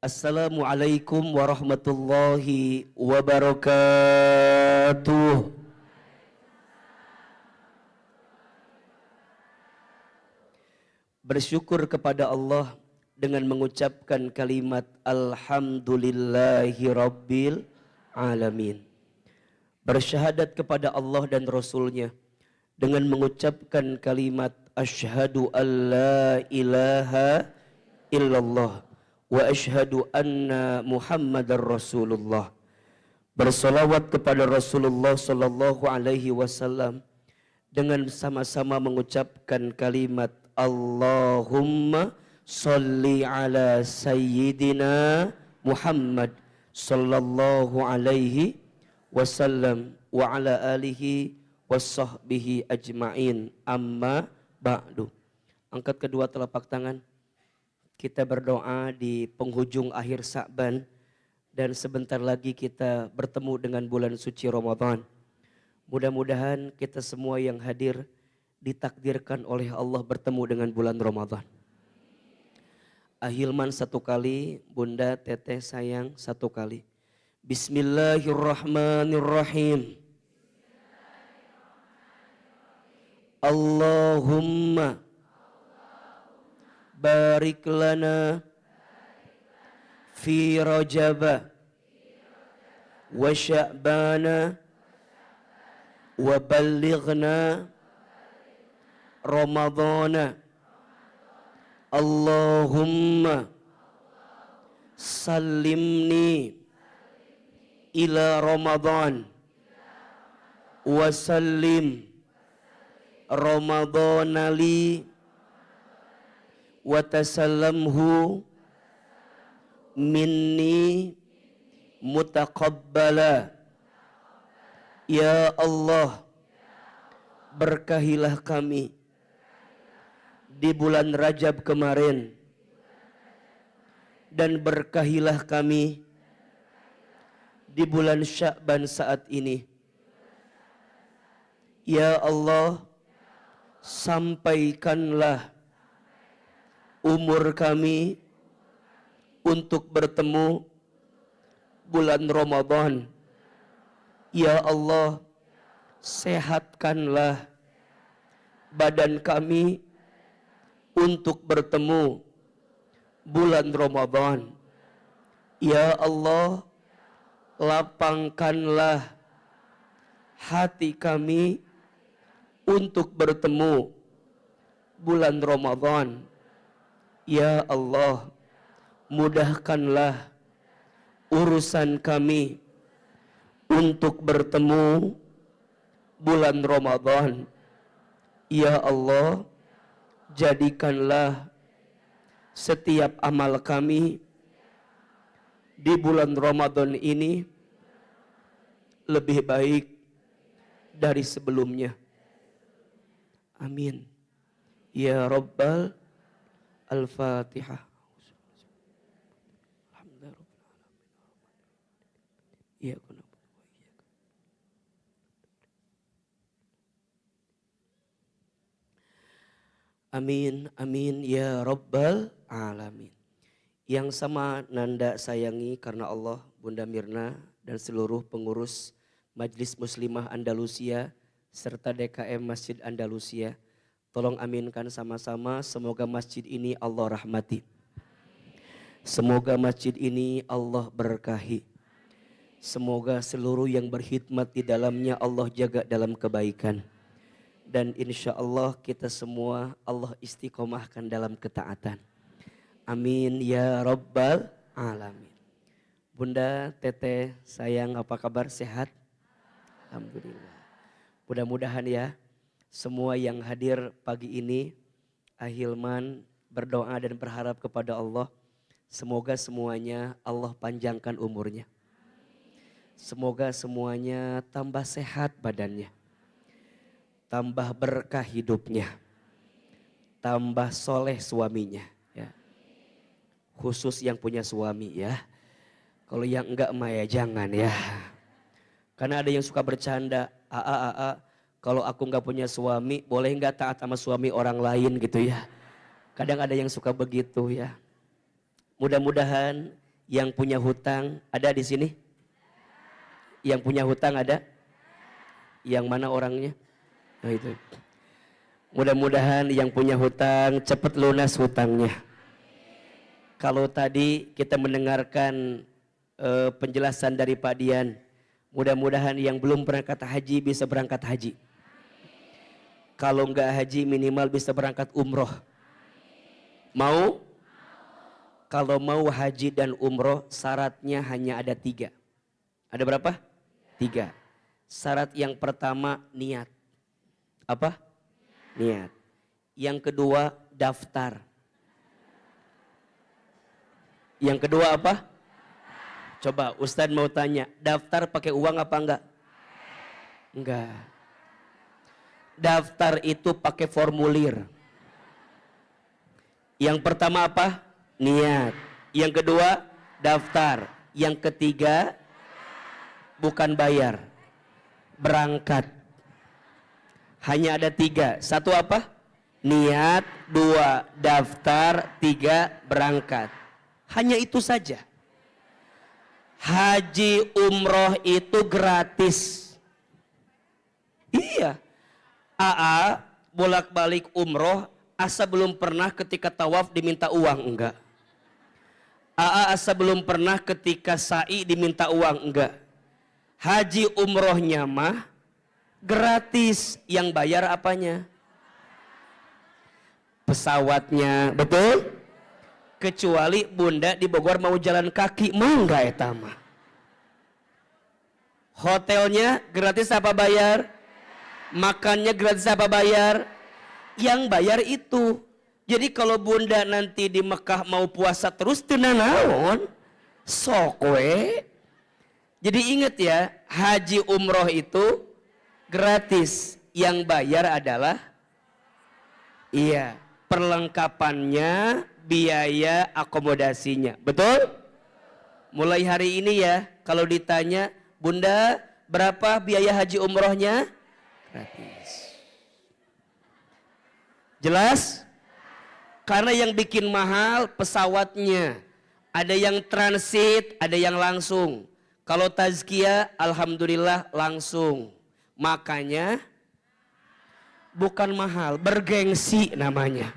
Assalamualaikum warahmatullahi wabarakatuh. Bersyukur kepada Allah dengan mengucapkan kalimat Alhamdulillahi Rabbil Alamin. Bersyahadat kepada Allah dan Rasulnya dengan mengucapkan kalimat Asyhadu an la ilaha illallah wa asyhadu anna Muhammadar Rasulullah. Bersolawat kepada Rasulullah sallallahu alaihi wasallam dengan sama-sama mengucapkan kalimat Allahumma salli ala sayyidina Muhammad sallallahu alaihi wasallam wa ala alihi wasahbihi ajma'in, amma ba'du. Angkat kedua telapak tangan. Kita berdoa di penghujung akhir Sa'ban dan sebentar lagi kita bertemu dengan bulan suci Ramadan. Mudah-mudahan kita semua yang hadir ditakdirkan oleh Allah bertemu dengan bulan Ramadan. Ahilman satu kali, Bunda Teteh sayang satu kali. Bismillahirrahmanirrahim. Allahumma barik lana fi Rajab wa Sya'bana wa ballighna Ramadana. Allahumma sallimni ila Ramadan wa sallim Ramadana li wa tasallamhu minni mutaqabbala. Ya Allah, berkahilah kami di bulan Rajab kemarin dan berkahilah kami di bulan Sya'ban saat ini. Ya Allah, sampaikanlah umur kami untuk bertemu bulan Ramadan. Ya Allah, sehatkanlah badan kami untuk bertemu bulan Ramadan. Ya Allah, lapangkanlah hati kami untuk bertemu bulan Ramadan. Ya Allah, mudahkanlah urusan kami untuk bertemu bulan Ramadan. Ya Allah, jadikanlah setiap amal kami di bulan Ramadan ini lebih baik dari sebelumnya. Amin. Ya Rabbal Al-Fatihah. Amin, amin ya Rabbal Alamin. Yang sama nanda sayangi karena Allah Bunda Mirna dan seluruh pengurus Majelis Muslimah Andalusia serta DKM Masjid Andalusia. Tolong aminkan sama-sama, semoga masjid ini Allah rahmati. Semoga masjid ini Allah berkahi. Semoga seluruh yang berkhidmat di dalamnya Allah jaga dalam kebaikan. Dan insya Allah kita semua Allah istiqomahkan dalam ketaatan. Amin ya Rabbal Alamin. Bunda Teteh sayang, apa kabar, sehat? Alhamdulillah. Mudah-mudahan ya semua yang hadir pagi ini, Ahilman berdoa dan berharap kepada Allah. Semoga semuanya Allah panjangkan umurnya. Semoga semuanya tambah sehat badannya. Tambah berkah hidupnya. Tambah soleh suaminya. Ya. Khusus yang punya suami ya. Kalau yang enggak mah ya jangan ya. Karena ada yang suka bercanda. Kalau aku nggak punya suami, boleh nggak taat sama suami orang lain gitu ya. Kadang ada yang suka begitu ya. Mudah-mudahan Yang punya hutang ada di sini? Yang punya hutang ada? Yang mana orangnya? Nah itu. Mudah-mudahan yang punya hutang cepat lunas hutangnya. Kalau tadi kita mendengarkan penjelasan dari Pak Dian, mudah-mudahan yang belum berangkat haji bisa berangkat haji. Kalau enggak haji minimal bisa berangkat umroh. Mau? Kalau mau haji dan umroh syaratnya hanya ada 3. Ada berapa? 3. Syarat yang pertama niat. Apa? Niat. Yang kedua daftar. Yang kedua apa? Coba Ustadz mau tanya, daftar pakai uang apa enggak? Enggak. Daftar itu pakai formulir. Yang pertama apa? Niat. Yang kedua daftar. Yang ketiga bukan bayar, berangkat. Hanya ada 3. 1 apa? Niat. 2 daftar. 3 berangkat. Hanya itu saja. Haji umroh itu gratis. Iya. AA bolak-balik umroh asa belum pernah ketika tawaf diminta uang, enggak. AA asa belum pernah ketika sa'i diminta uang, enggak. Haji umrohnya mah gratis, yang bayar apanya? Pesawatnya, betul? Kecuali bunda di Bogor mau jalan kaki, mau enggak eta mah? Hotelnya gratis apa bayar? Makannya gratis apa bayar? Yang bayar itu. Jadi kalau bunda nanti di Mekah mau puasa terus teu naon, sok we. Jadi ingat ya, haji umroh itu gratis. Yang bayar adalah perlengkapannya, biaya akomodasinya. Betul? Mulai hari ini ya, kalau ditanya, bunda berapa biaya haji umrohnya? Gratis. Jelas? Karena yang bikin mahal pesawatnya. Ada yang transit, ada yang langsung. Kalau tazkiyah, alhamdulillah langsung. Makanya bukan mahal, bergengsi namanya.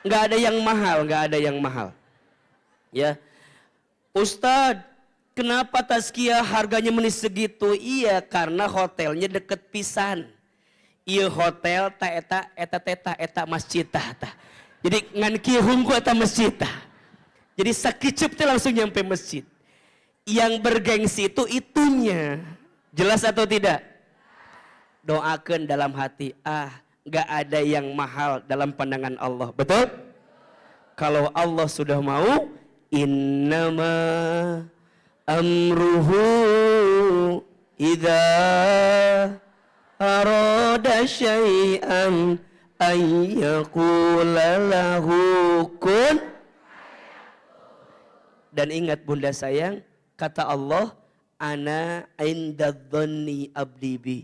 Nggak ada yang mahal, nggak ada yang mahal. Ya, Ustadz, kenapa tazkiyah harganya menis segitu? Iya, karena hotelnya deket pisan. Iya hotel, eta masjid ta. Jadi ngan kieu hungku eta masjid ta. Jadi sakicep teh langsung nyampe masjid. Yang bergengsi itu itunya. Jelas atau tidak? Doakan dalam hati, gak ada yang mahal dalam pandangan Allah. Betul? Kalau Allah sudah mau, innama amruhu idza arada syai'an ayyaqula lahu kun. Dan ingat bunda sayang, kata Allah, ana indadhanni abdi bi.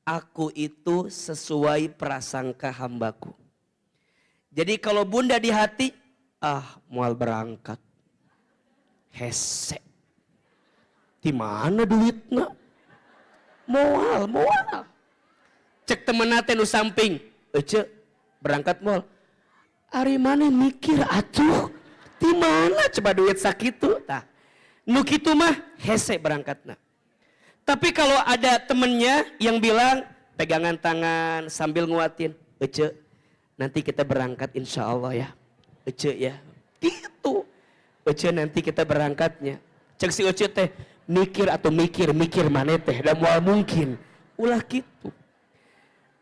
Aku itu sesuai prasangka hambaku. Jadi kalau bunda di hati, moal berangkat. Hese. Di mana duitna? Moal. Cek temenate nu samping. Ece, berangkat moal. Ari mana mikir atuh? Di mana coba duit sakitu? Tah. Nu kitu mah hese berangkatna. Tapi kalau ada temennya yang bilang pegangan tangan sambil nguatin, Ece, nanti kita berangkat insya Allah ya. Ece ya, gitu. Ece nanti kita berangkatnya. Cek si Ece teh mikir mana teh, dah mual mungkin. Ulah gitu.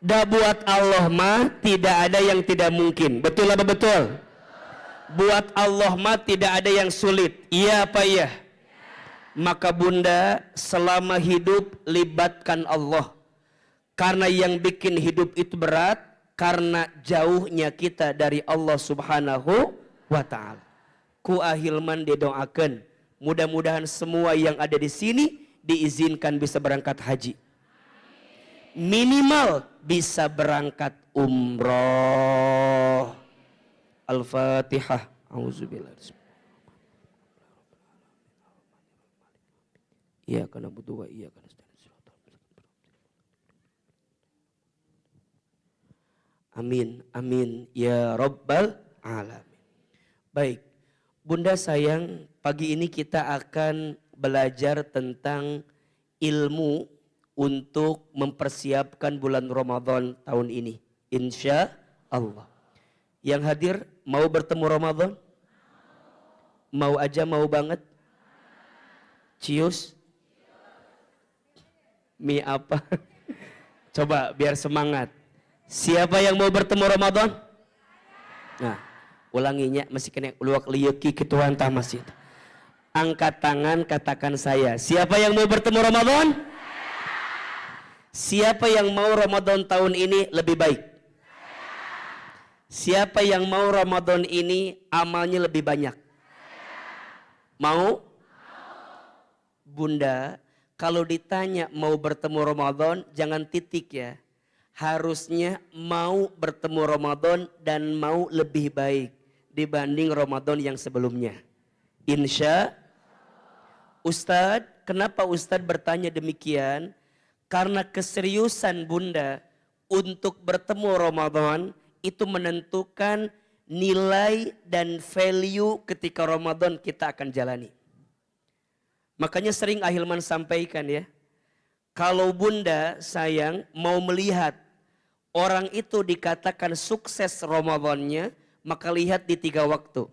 Dah buat Allah mah tidak ada yang tidak mungkin. Betul apa betul? Buat Allah mah tidak ada yang sulit. Iya apa iya? Maka bunda selama hidup libatkan Allah. Karena yang bikin hidup itu berat karena jauhnya kita dari Allah Subhanahu wa taala. Ku ahilman didoakan, mudah-mudahan semua yang ada di sini diizinkan bisa berangkat haji. Minimal bisa berangkat umroh. Al-Fatihah. Auzubillah. Iyyaka na'budu wa iyyaka nasta'in. Amin, amin ya Rabbal Alamin. Baik, Bunda sayang, pagi ini kita akan belajar tentang ilmu untuk mempersiapkan bulan Ramadan tahun ini. Insya Allah. Yang hadir mau bertemu Ramadan? Mau aja, mau banget? Cius? Mie apa? Coba biar semangat. Siapa yang mau bertemu Ramadan? Nah, ulanginya masih kena luak liuki ketuan masih. Angkat tangan, katakan saya. Siapa yang mau bertemu Ramadan? Siapa yang mau Ramadan tahun ini lebih baik? Siapa yang mau Ramadan ini amalnya lebih banyak? Mau? Bunda, kalau ditanya mau bertemu Ramadan, jangan titik ya. Harusnya mau bertemu Ramadan dan mau lebih baik dibanding Ramadan yang sebelumnya. Insya Ustadz, kenapa Ustadz bertanya demikian? Karena keseriusan Bunda untuk bertemu Ramadan itu menentukan nilai dan value ketika Ramadan kita akan jalani. Makanya sering Ahilman sampaikan ya, kalau Bunda sayang mau melihat orang itu dikatakan sukses Ramadannya, maka lihat di 3 waktu.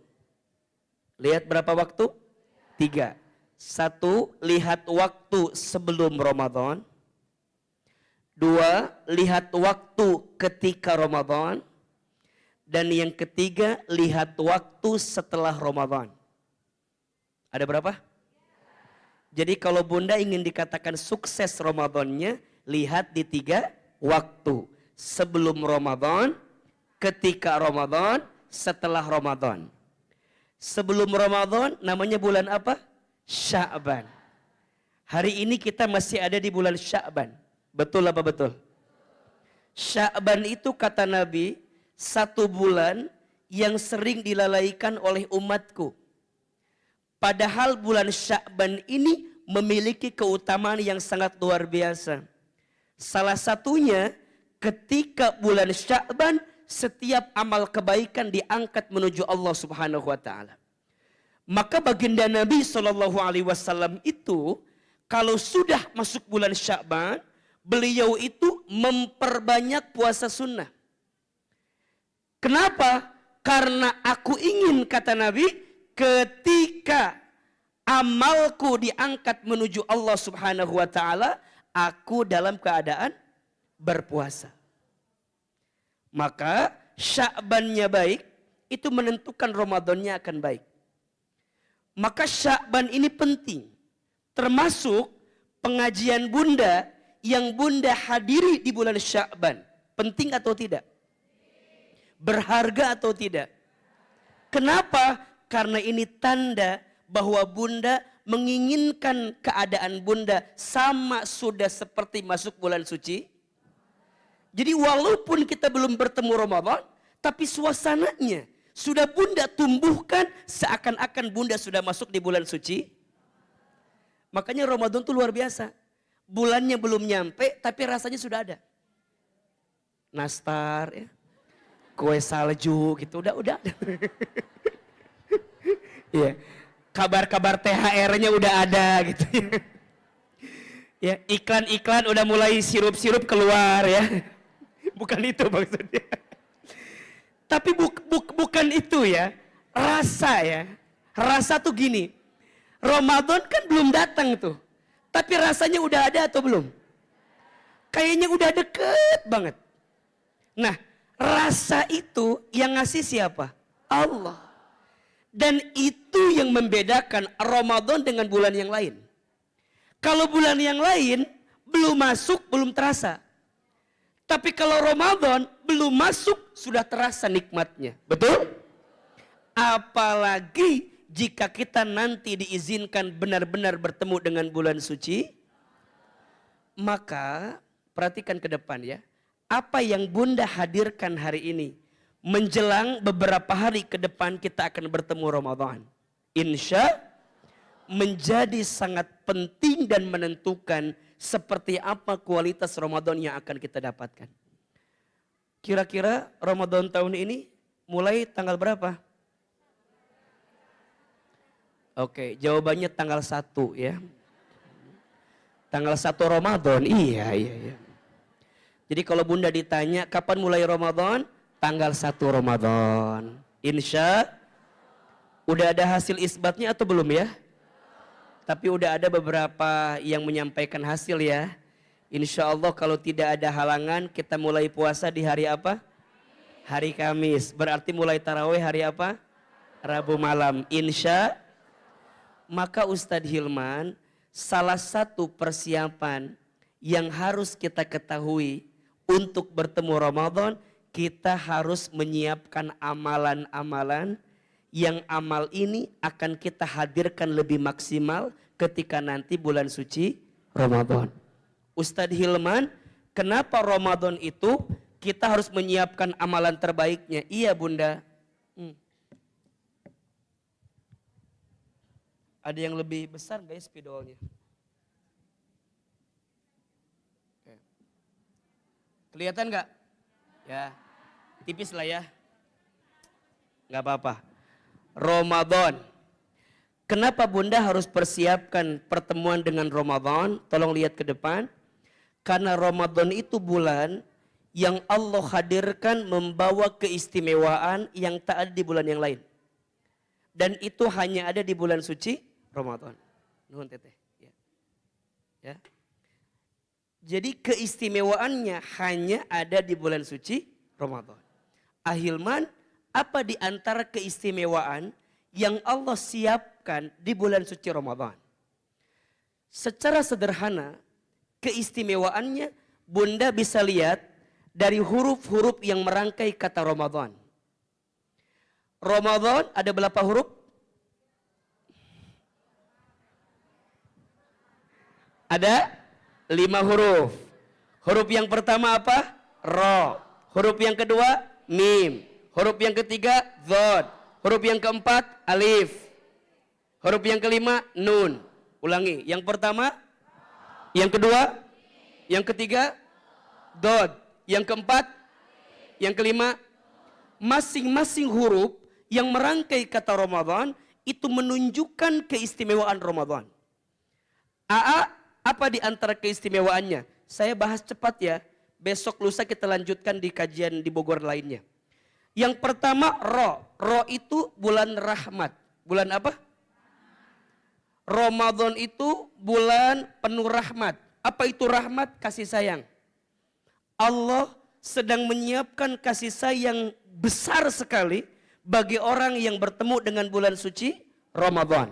Lihat berapa waktu? 3. 1, lihat waktu sebelum Ramadan. 2, lihat waktu ketika Ramadan. Dan yang ketiga, lihat waktu setelah Ramadan. Ada berapa? Jadi kalau Bunda ingin dikatakan sukses Ramadannya, lihat di 3 waktu. Sebelum Ramadan, ketika Ramadan, setelah Ramadan. Sebelum Ramadan namanya bulan apa? Sya'ban. Hari ini kita masih ada di bulan Sya'ban. Betul apa betul? Sya'ban itu kata Nabi, 1 bulan yang sering dilalaikan oleh umatku. Padahal bulan Sya'ban ini memiliki keutamaan yang sangat luar biasa. Salah satunya ketika bulan Sya'ban setiap amal kebaikan diangkat menuju Allah Subhanahu wa taala. Maka baginda Nabi SAW itu kalau sudah masuk bulan Sya'ban, beliau itu memperbanyak puasa sunnah. Kenapa? Karena aku ingin, kata Nabi, ketika amalku diangkat menuju Allah Subhanahu wa taala, aku dalam keadaan berpuasa. Maka Sya'bannya baik, itu menentukan Ramadannya akan baik. Maka Sya'ban ini penting. Termasuk pengajian Bunda yang Bunda hadiri di bulan Sya'ban. Penting atau tidak? Berharga atau tidak? Kenapa? Karena ini tanda bahwa Bunda menginginkan keadaan Bunda sama sudah seperti masuk bulan suci. Jadi walaupun kita belum bertemu Ramadan, tapi suasananya sudah Bunda tumbuhkan seakan-akan Bunda sudah masuk di bulan suci. Makanya Ramadan itu luar biasa. Bulannya belum nyampe, tapi rasanya sudah ada. Nastar, ya. Kue salju gitu, udah. Iya. Kabar-kabar THR-nya udah ada gitu. Ya, iklan-iklan udah mulai sirup-sirup keluar ya. Bukan itu maksudnya. Tapi bukan itu ya. Rasa ya. Rasa tuh gini. Ramadan kan belum datang tuh. Tapi rasanya udah ada atau belum? Kayaknya udah deket banget. Nah, rasa itu yang ngasih siapa? Allah. Dan itu yang membedakan Ramadan dengan bulan yang lain. Kalau bulan yang lain belum masuk, belum terasa. Tapi kalau Ramadan belum masuk, sudah terasa nikmatnya. Betul? Apalagi jika kita nanti diizinkan benar-benar bertemu dengan bulan suci, maka perhatikan ke depan ya. Apa yang Bunda hadirkan hari ini, menjelang beberapa hari ke depan kita akan bertemu Ramadan. Insya menjadi sangat penting dan menentukan seperti apa kualitas Ramadan yang akan kita dapatkan. Kira-kira Ramadan tahun ini mulai tanggal berapa? Oke, jawabannya tanggal 1 ya. Tanggal 1 Ramadan, iya. Jadi kalau bunda ditanya kapan mulai Ramadan? Tanggal 1 Ramadan. Insya, udah ada hasil isbatnya atau belum ya? Tapi udah ada beberapa yang menyampaikan hasil ya. Insya Allah kalau tidak ada halangan kita mulai puasa di hari apa? Hari Kamis. Berarti mulai tarawih hari apa? Rabu malam. Insya. Maka Ustadz Hilman, salah satu persiapan yang harus kita ketahui untuk bertemu Ramadan, kita harus menyiapkan amalan-amalan yang amal ini akan kita hadirkan lebih maksimal ketika nanti bulan suci Ramadan. Ustadz Hilman, kenapa Ramadan itu kita harus menyiapkan amalan terbaiknya? Iya bunda. Ada yang lebih besar nggak ya spidolnya? Kelihatan nggak? Ya, tipis lah ya. Nggak apa-apa. Ramadan. Kenapa bunda harus persiapkan pertemuan dengan Ramadan? Tolong lihat ke depan. Karena Ramadan itu bulan yang Allah hadirkan membawa keistimewaan yang tak ada di bulan yang lain. Dan itu hanya ada di bulan suci Ramadan. Nuhun teteh. Ya. Jadi keistimewaannya hanya ada di bulan suci Ramadan. Ahilman, apa di antara keistimewaan yang Allah siapkan di bulan suci Ramadan? Secara sederhana, keistimewaannya bunda bisa lihat dari huruf-huruf yang merangkai kata Ramadan. Ramadan ada berapa huruf? Ada 5 huruf. Huruf yang pertama apa? Ro. Huruf yang kedua mim. Huruf yang ketiga dhod. Huruf yang keempat alif. Huruf yang kelima nun. Ulangi. Yang pertama, yang kedua, yang ketiga dhod. Yang keempat, yang kelima. Masing-masing huruf yang merangkai kata Ramadan itu menunjukkan keistimewaan Ramadan. Apa di antara keistimewaannya? Saya bahas cepat ya. Besok lusa kita lanjutkan di kajian di Bogor lainnya. Yang pertama Ro. Ro itu bulan rahmat. Bulan apa? Ramadan itu bulan penuh rahmat. Apa itu rahmat? Kasih sayang. Allah sedang menyiapkan kasih sayang besar sekali bagi orang yang bertemu dengan bulan suci Ramadan.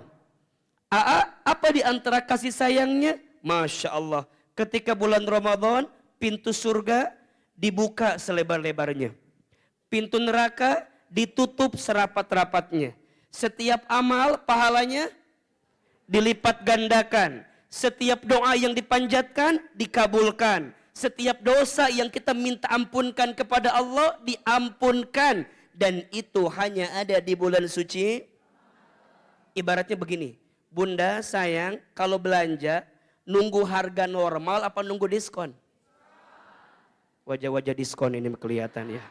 Apa di antara kasih sayangnya? Masya Allah, ketika bulan Ramadan, pintu surga dibuka selebar-lebarnya. Pintu neraka ditutup serapat-rapatnya. Setiap amal pahalanya dilipat gandakan. Setiap doa yang dipanjatkan dikabulkan. Setiap dosa yang kita minta ampunkan kepada Allah diampunkan. Dan itu hanya ada di bulan suci. Ibaratnya begini, bunda sayang kalau belanja nunggu harga normal apa nunggu diskon? Wajah-wajah diskon ini kelihatan ya.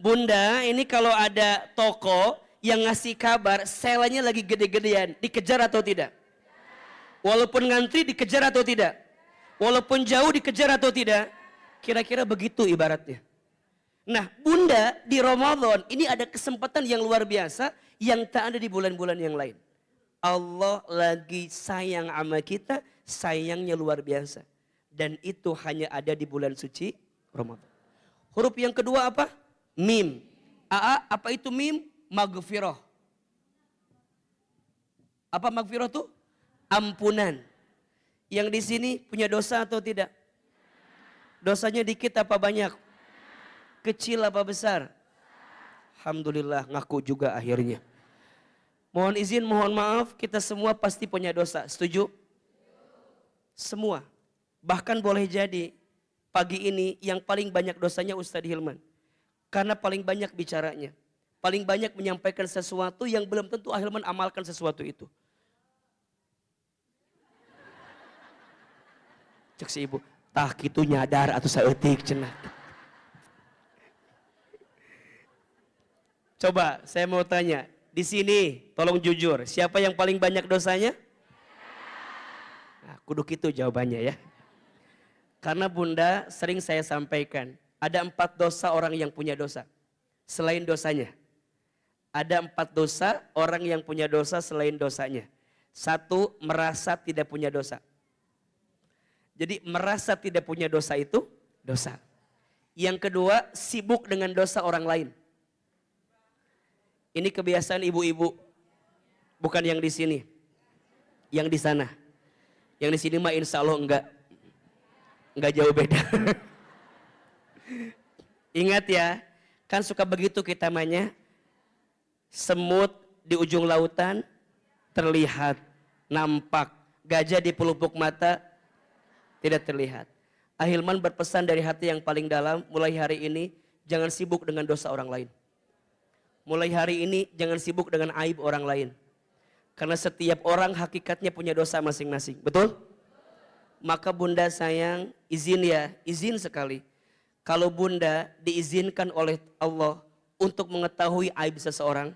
Bunda ini kalau ada toko yang ngasih kabar selanya lagi gede-gedean, dikejar atau tidak? Walaupun ngantri dikejar atau tidak? Walaupun jauh dikejar atau tidak? Kira-kira begitu ibaratnya. Nah bunda di Ramadan ini ada kesempatan yang luar biasa yang tak ada di bulan-bulan yang lain. Allah lagi sayang sama kita, sayangnya luar biasa. Dan itu hanya ada di bulan suci Ramadan. Huruf yang kedua apa? Mim. Apa itu mim? Maghfirah. Apa maghfirah tuh? Ampunan. Yang di sini punya dosa atau tidak? Dosanya dikit apa banyak? Kecil apa besar? Alhamdulillah ngaku juga akhirnya. Mohon izin, mohon maaf, kita semua pasti punya dosa. Setuju? Semua. Bahkan boleh jadi pagi ini yang paling banyak dosanya Ustadz Hilman. Karena paling banyak bicaranya. Paling banyak menyampaikan sesuatu yang belum tentu Hilman amalkan sesuatu itu. Cek si ibu, tah kitu nyadar atau saeutik cenah. Coba saya mau tanya, di sini tolong jujur, siapa yang paling banyak dosanya? Nah, kudu gitu jawabannya ya. Karena Bunda sering saya sampaikan, ada 4 dosa orang yang punya dosa. Selain dosanya. Ada 4 dosa orang yang punya dosa selain dosanya. 1, merasa tidak punya dosa. Jadi merasa tidak punya dosa itu dosa. Yang kedua, sibuk dengan dosa orang lain. Ini kebiasaan ibu-ibu. Bukan yang di sini. Yang di sana. Yang di sini mah insya Allah enggak jauh beda. Ingat ya, kan suka begitu kita namanya. Semut di ujung lautan terlihat, nampak. Gajah di pelupuk mata tidak terlihat. Ahilman berpesan dari hati yang paling dalam, mulai hari ini jangan sibuk dengan dosa orang lain. Mulai hari ini jangan sibuk dengan aib orang lain. Karena setiap orang hakikatnya punya dosa masing-masing. Betul? Maka Bunda sayang, izin sekali. Kalau Bunda diizinkan oleh Allah untuk mengetahui aib seseorang,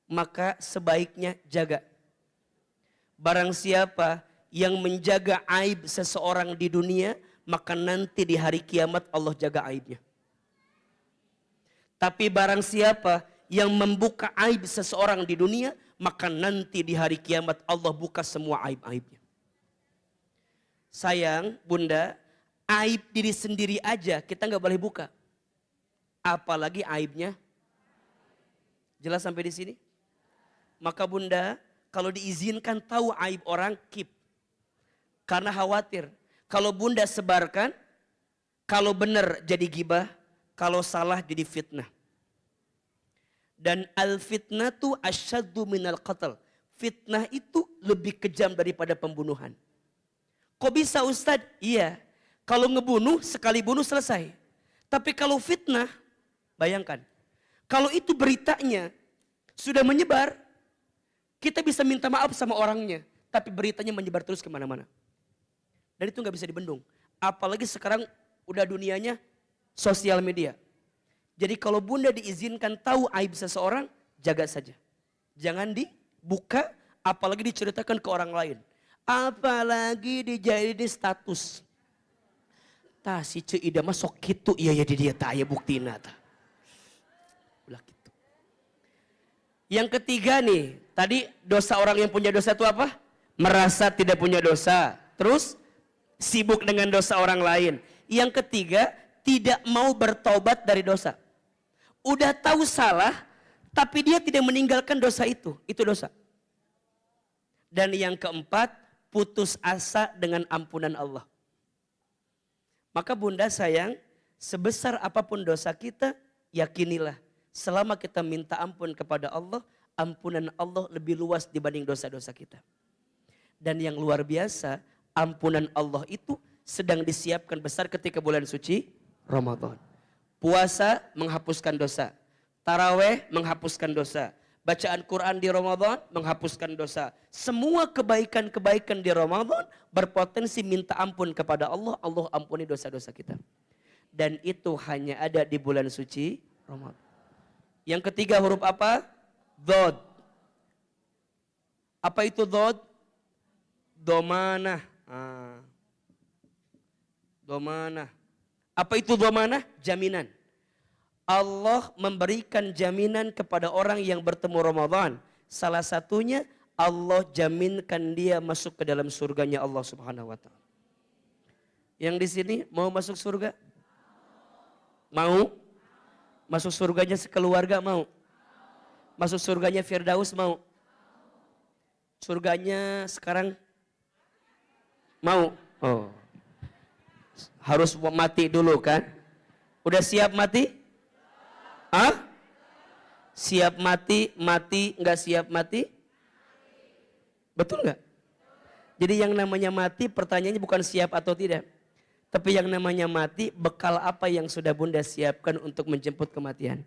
maka sebaiknya jaga. Barang siapa yang menjaga aib seseorang di dunia, maka nanti di hari kiamat Allah jaga aibnya. Tapi barang siapa yang membuka aib seseorang di dunia, maka nanti di hari kiamat Allah buka semua aib-aibnya. Sayang, Bunda, aib diri sendiri aja kita nggak boleh buka. Apalagi aibnya. Jelas sampai di sini? Maka Bunda, kalau diizinkan tahu aib orang, keep. Karena khawatir. Kalau Bunda sebarkan, kalau benar jadi gibah, kalau salah jadi fitnah. Dan al-fitnatu asyaddu minal qatl. Fitnah itu lebih kejam daripada pembunuhan. Kok bisa Ustadz? Iya. Kalau ngebunuh, sekali bunuh selesai. Tapi kalau fitnah, bayangkan. Kalau itu beritanya sudah menyebar, kita bisa minta maaf sama orangnya. Tapi beritanya menyebar terus kemana-mana. Dan itu gak bisa dibendung. Apalagi sekarang udah dunianya sosial media. Jadi kalau Bunda diizinkan tahu aib seseorang, jaga saja. Jangan dibuka, apalagi diceritakan ke orang lain. Apalagi dijadiin status. Tah si Ceu Ida mah sok kitu iya ya di dia tah aya buktina tah. Ulah gitu. Yang ketiga nih, tadi dosa orang yang punya dosa itu apa? Merasa tidak punya dosa. Terus sibuk dengan dosa orang lain. Yang ketiga, tidak mau bertobat dari dosa. Udah tahu salah, tapi dia tidak meninggalkan dosa itu. Itu dosa. Dan yang keempat, putus asa dengan ampunan Allah. Maka Bunda sayang, sebesar apapun dosa kita, yakinilah. Selama kita minta ampun kepada Allah, ampunan Allah lebih luas dibanding dosa-dosa kita. Dan yang luar biasa, ampunan Allah itu sedang disiapkan besar ketika bulan suci Ramadan. Puasa menghapuskan dosa. Taraweh menghapuskan dosa. Bacaan Quran di Ramadan menghapuskan dosa. Semua kebaikan-kebaikan di Ramadan berpotensi minta ampun kepada Allah. Allah ampuni dosa-dosa kita. Dan itu hanya ada di bulan suci Ramadan. Yang ketiga huruf apa? Dhod. Apa itu dhod? Domanah. Domanah. Apa itu domanah? Jaminan. Allah memberikan jaminan kepada orang yang bertemu Ramadan. Salah satunya Allah jaminkan dia masuk ke dalam surganya Allah Subhanahu wa taala. Yang di sini mau masuk surga? Mau? Masuk surganya sekeluarga mau? Masuk surganya Firdaus mau? Surganya sekarang mau? Oh. Harus mati dulu kan? Udah siap mati? Hah? Siap mati, nggak siap mati? Betul nggak? Jadi yang namanya mati pertanyaannya bukan siap atau tidak. Tapi yang namanya mati bekal apa yang sudah Bunda siapkan untuk menjemput kematian.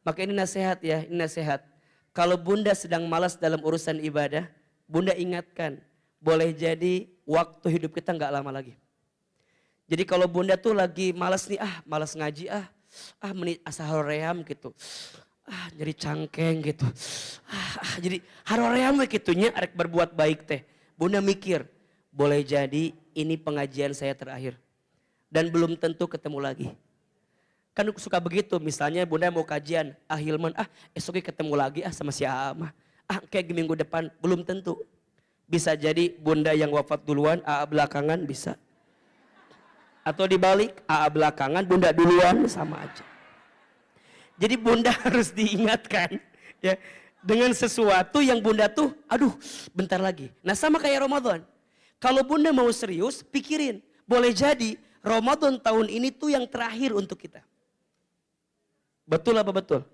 Maka ini nasihat ya, ini nasihat. Kalau Bunda sedang malas dalam urusan ibadah, Bunda ingatkan. Boleh jadi waktu hidup kita nggak lama lagi. Jadi kalau bunda tuh lagi malas nih, malas ngaji menit asa haroream gitu. Jadi cangkeng gitu. Jadi haroream gitunya arek berbuat baik teh. Bunda mikir, boleh jadi ini pengajian saya terakhir. Dan belum tentu ketemu lagi. Kan suka begitu, misalnya bunda mau kajian, Hilman, esoknya ketemu lagi sama si Ama. Kayak minggu depan, belum tentu. Bisa jadi bunda yang wafat duluan, belakangan bisa. Atau dibalik, belakangan, bunda duluan, sama aja. Jadi bunda harus diingatkan ya dengan sesuatu yang bunda tuh, bentar lagi. Nah sama kayak Ramadan. Kalau bunda mau serius, pikirin. Boleh jadi Ramadan tahun ini tuh yang terakhir untuk kita. Betul apa betul?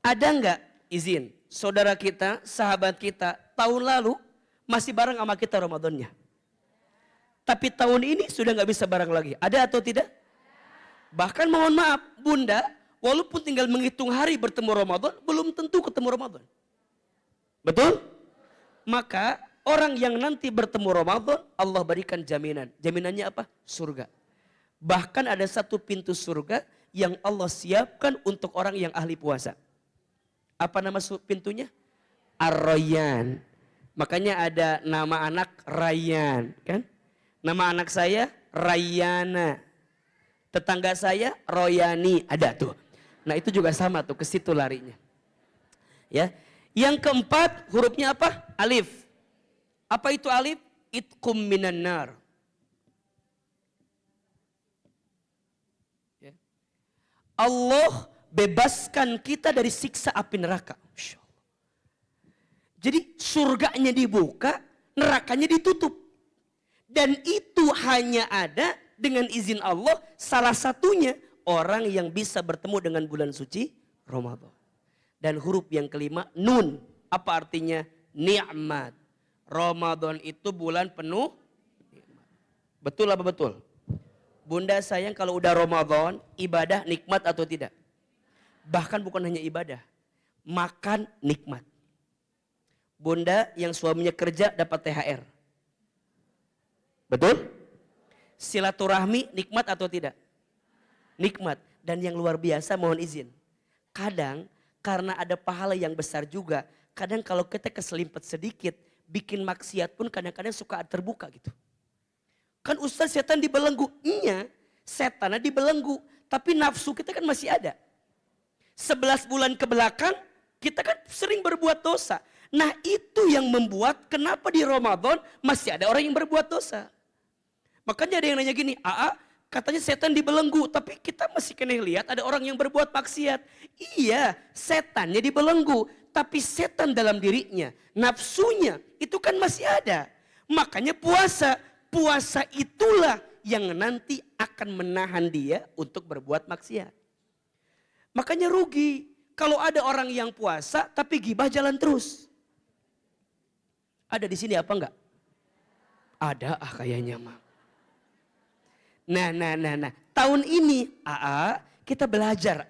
Ada nggak izin saudara kita, sahabat kita tahun lalu masih bareng sama kita Ramadannya? Tapi tahun ini sudah nggak bisa bareng lagi. Ada atau tidak? Bahkan mohon maaf, bunda, walaupun tinggal menghitung hari bertemu Ramadan, belum tentu ketemu Ramadan. Betul? Maka orang yang nanti bertemu Ramadan, Allah berikan jaminan. Jaminannya apa? Surga. Bahkan ada satu pintu surga yang Allah siapkan untuk orang yang ahli puasa. Apa nama pintunya? Ar-Rayyan. Makanya ada nama anak Rayyan, kan? Nama anak saya Rayyana. Tetangga saya Royani, ada tuh. Nah itu juga sama tuh, ke situ larinya. Ya. Yang keempat hurufnya apa? Alif. Apa itu alif? Itqum minan nar. Ya. Allah bebaskan kita dari siksa api neraka. Jadi surganya dibuka, nerakanya ditutup. Dan itu hanya ada dengan izin Allah, salah satunya orang yang bisa bertemu dengan bulan suci Ramadan. Dan huruf yang kelima, nun. Apa artinya? Ni'mat. Ramadan itu bulan penuh nikmat. Betul apa betul? Bunda sayang kalau udah Ramadan, ibadah nikmat atau tidak? Bahkan bukan hanya ibadah, makan nikmat. Bunda yang suaminya kerja dapat THR. Betul? Silaturahmi nikmat atau tidak? Nikmat. Dan yang luar biasa mohon izin. Kadang karena ada pahala yang besar juga. Kadang kalau kita keselimpet sedikit. Bikin maksiat pun kadang-kadang suka terbuka gitu. Kan Ustaz setan dibelenggu. Iya setannya dibelenggu. Tapi nafsu kita kan masih ada. 11 bulan ke belakang kita kan sering berbuat dosa. Nah itu yang membuat kenapa di Ramadan masih ada orang yang berbuat dosa. Makanya ada yang nanya gini, katanya setan dibelenggu, tapi kita masih kena lihat ada orang yang berbuat maksiat. Iya, setannya dibelenggu, tapi setan dalam dirinya, nafsunya itu kan masih ada. Makanya puasa itulah yang nanti akan menahan dia untuk berbuat maksiat. Makanya rugi kalau ada orang yang puasa tapi gibah jalan terus. Ada di sini apa enggak? Ada kayaknya mah. Nah. Tahun ini kita belajar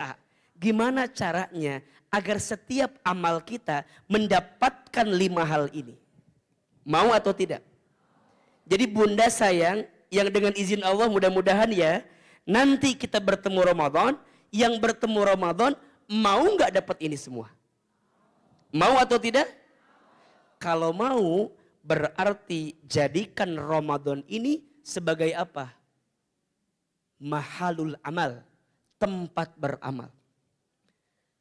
gimana caranya agar setiap amal kita mendapatkan 5 hal ini. Mau atau tidak? Jadi bunda sayang, yang dengan izin Allah mudah-mudahan ya, nanti kita bertemu Ramadan, yang bertemu Ramadan mau nggak dapat ini semua? Mau atau tidak? Kalau mau, berarti jadikan Ramadan ini sebagai apa? Mahalul amal, tempat beramal.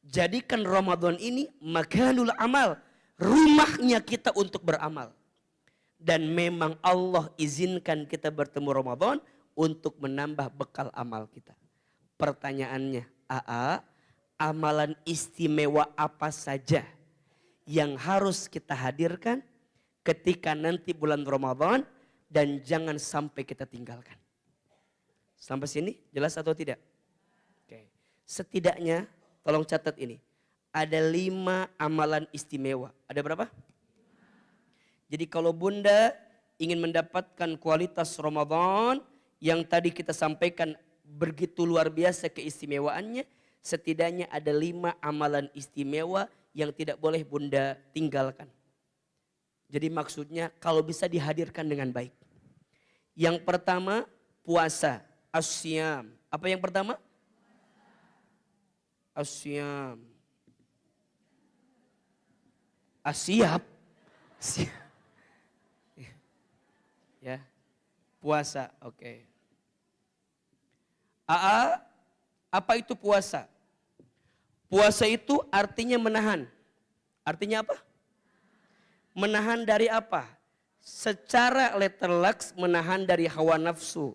Jadikan Ramadan ini makanul amal, rumahnya kita untuk beramal. Dan memang Allah izinkan kita bertemu Ramadan untuk menambah bekal amal kita. Pertanyaannya, amalan istimewa apa saja yang harus kita hadirkan ketika nanti bulan Ramadan dan jangan sampai kita tinggalkan. Sampai sini jelas atau tidak? Oke. Setidaknya tolong catat ini. Ada 5 amalan istimewa. Ada berapa? Jadi kalau bunda ingin mendapatkan kualitas Ramadan yang tadi kita sampaikan begitu luar biasa keistimewaannya. Setidaknya ada 5 amalan istimewa yang tidak boleh bunda tinggalkan. Jadi maksudnya kalau bisa dihadirkan dengan baik. Yang pertama puasa. Asyam. Apa yang pertama? Asyam. Asyap. Ya. Puasa. Oke. Apa itu puasa? Puasa itu artinya menahan. Artinya apa? Menahan dari apa? Secara letterlux menahan dari hawa nafsu.